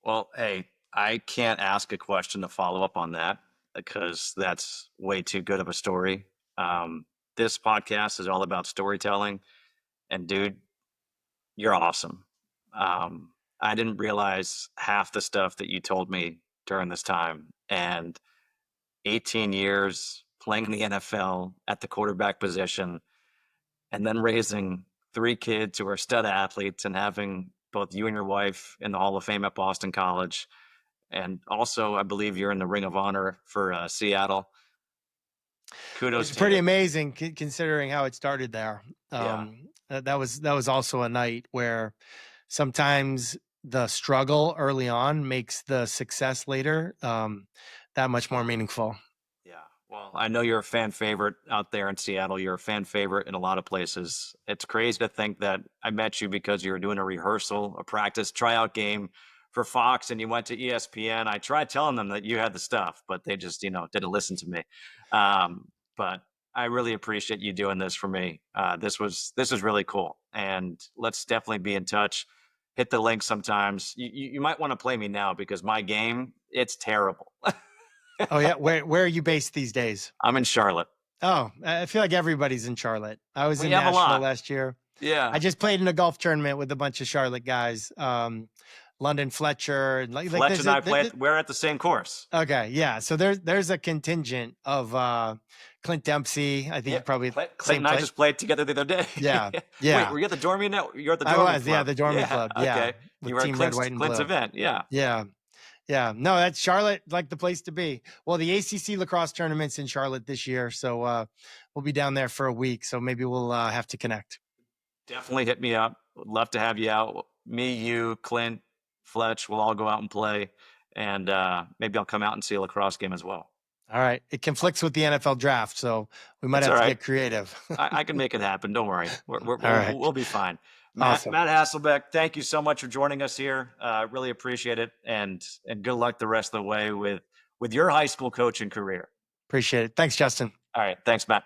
Well, hey, I can't ask a question to follow up on that because that's way too good of a story. This podcast is all about storytelling. And dude, you're awesome. I didn't realize half the stuff that you told me during this time. And 18 years playing in the NFL at the quarterback position, and then raising 3 kids who are stud athletes and having both you and your wife in the Hall of Fame at Boston College. And also, I believe you're in the Ring of Honor for Seattle. Kudos It's to pretty you. amazing considering how it started there. Yeah. That was also a night where sometimes the struggle early on makes the success later that much more meaningful. Yeah. Well, I know you're a fan favorite out there in Seattle. You're a fan favorite in a lot of places. It's crazy to think that I met you because you were doing a rehearsal, a practice tryout game for Fox, and you went to ESPN. I tried telling them that you had the stuff, but they just, didn't listen to me. But I really appreciate you doing this for me. This was really cool, and let's definitely be in touch. Hit the link sometimes. You might want to play me now because my game, it's terrible. Oh yeah, where are you based these days? I'm in Charlotte. Oh, I feel like everybody's in Charlotte. I was We in have a Nashville lot. last year. Yeah. I just played in a golf tournament with a bunch of Charlotte guys. London Fletcher and Fletch and I we're at the same course. Okay, yeah. So there's a contingent of Clint Dempsey. I think you probably Clint and I just played together the other day. Yeah. Wait, were you at the Dormy now? You're at the Dormy I was, Club. yeah, the Dormy Club. Yeah. Okay. With You were Team at Red, White, and Clint's Blue. event. Yeah. Yeah. Yeah. No, that's Charlotte, like the place to be. Well, the ACC lacrosse tournament's in Charlotte this year. So we'll be down there for a week. So maybe we'll have to connect. Definitely hit me up. Would love to have you out. Me, you, Clint, Fletch, we'll all go out and play. And maybe I'll come out and see a lacrosse game as well. All right. It conflicts with the NFL draft, so we might have to get creative. I can make it happen. Don't worry. Right. We'll be fine. Awesome. Matt Hasselbeck, thank you so much for joining us here. Really appreciate it. And good luck the rest of the way with your high school coaching career. Appreciate it. Thanks, Justin. All right. Thanks, Matt.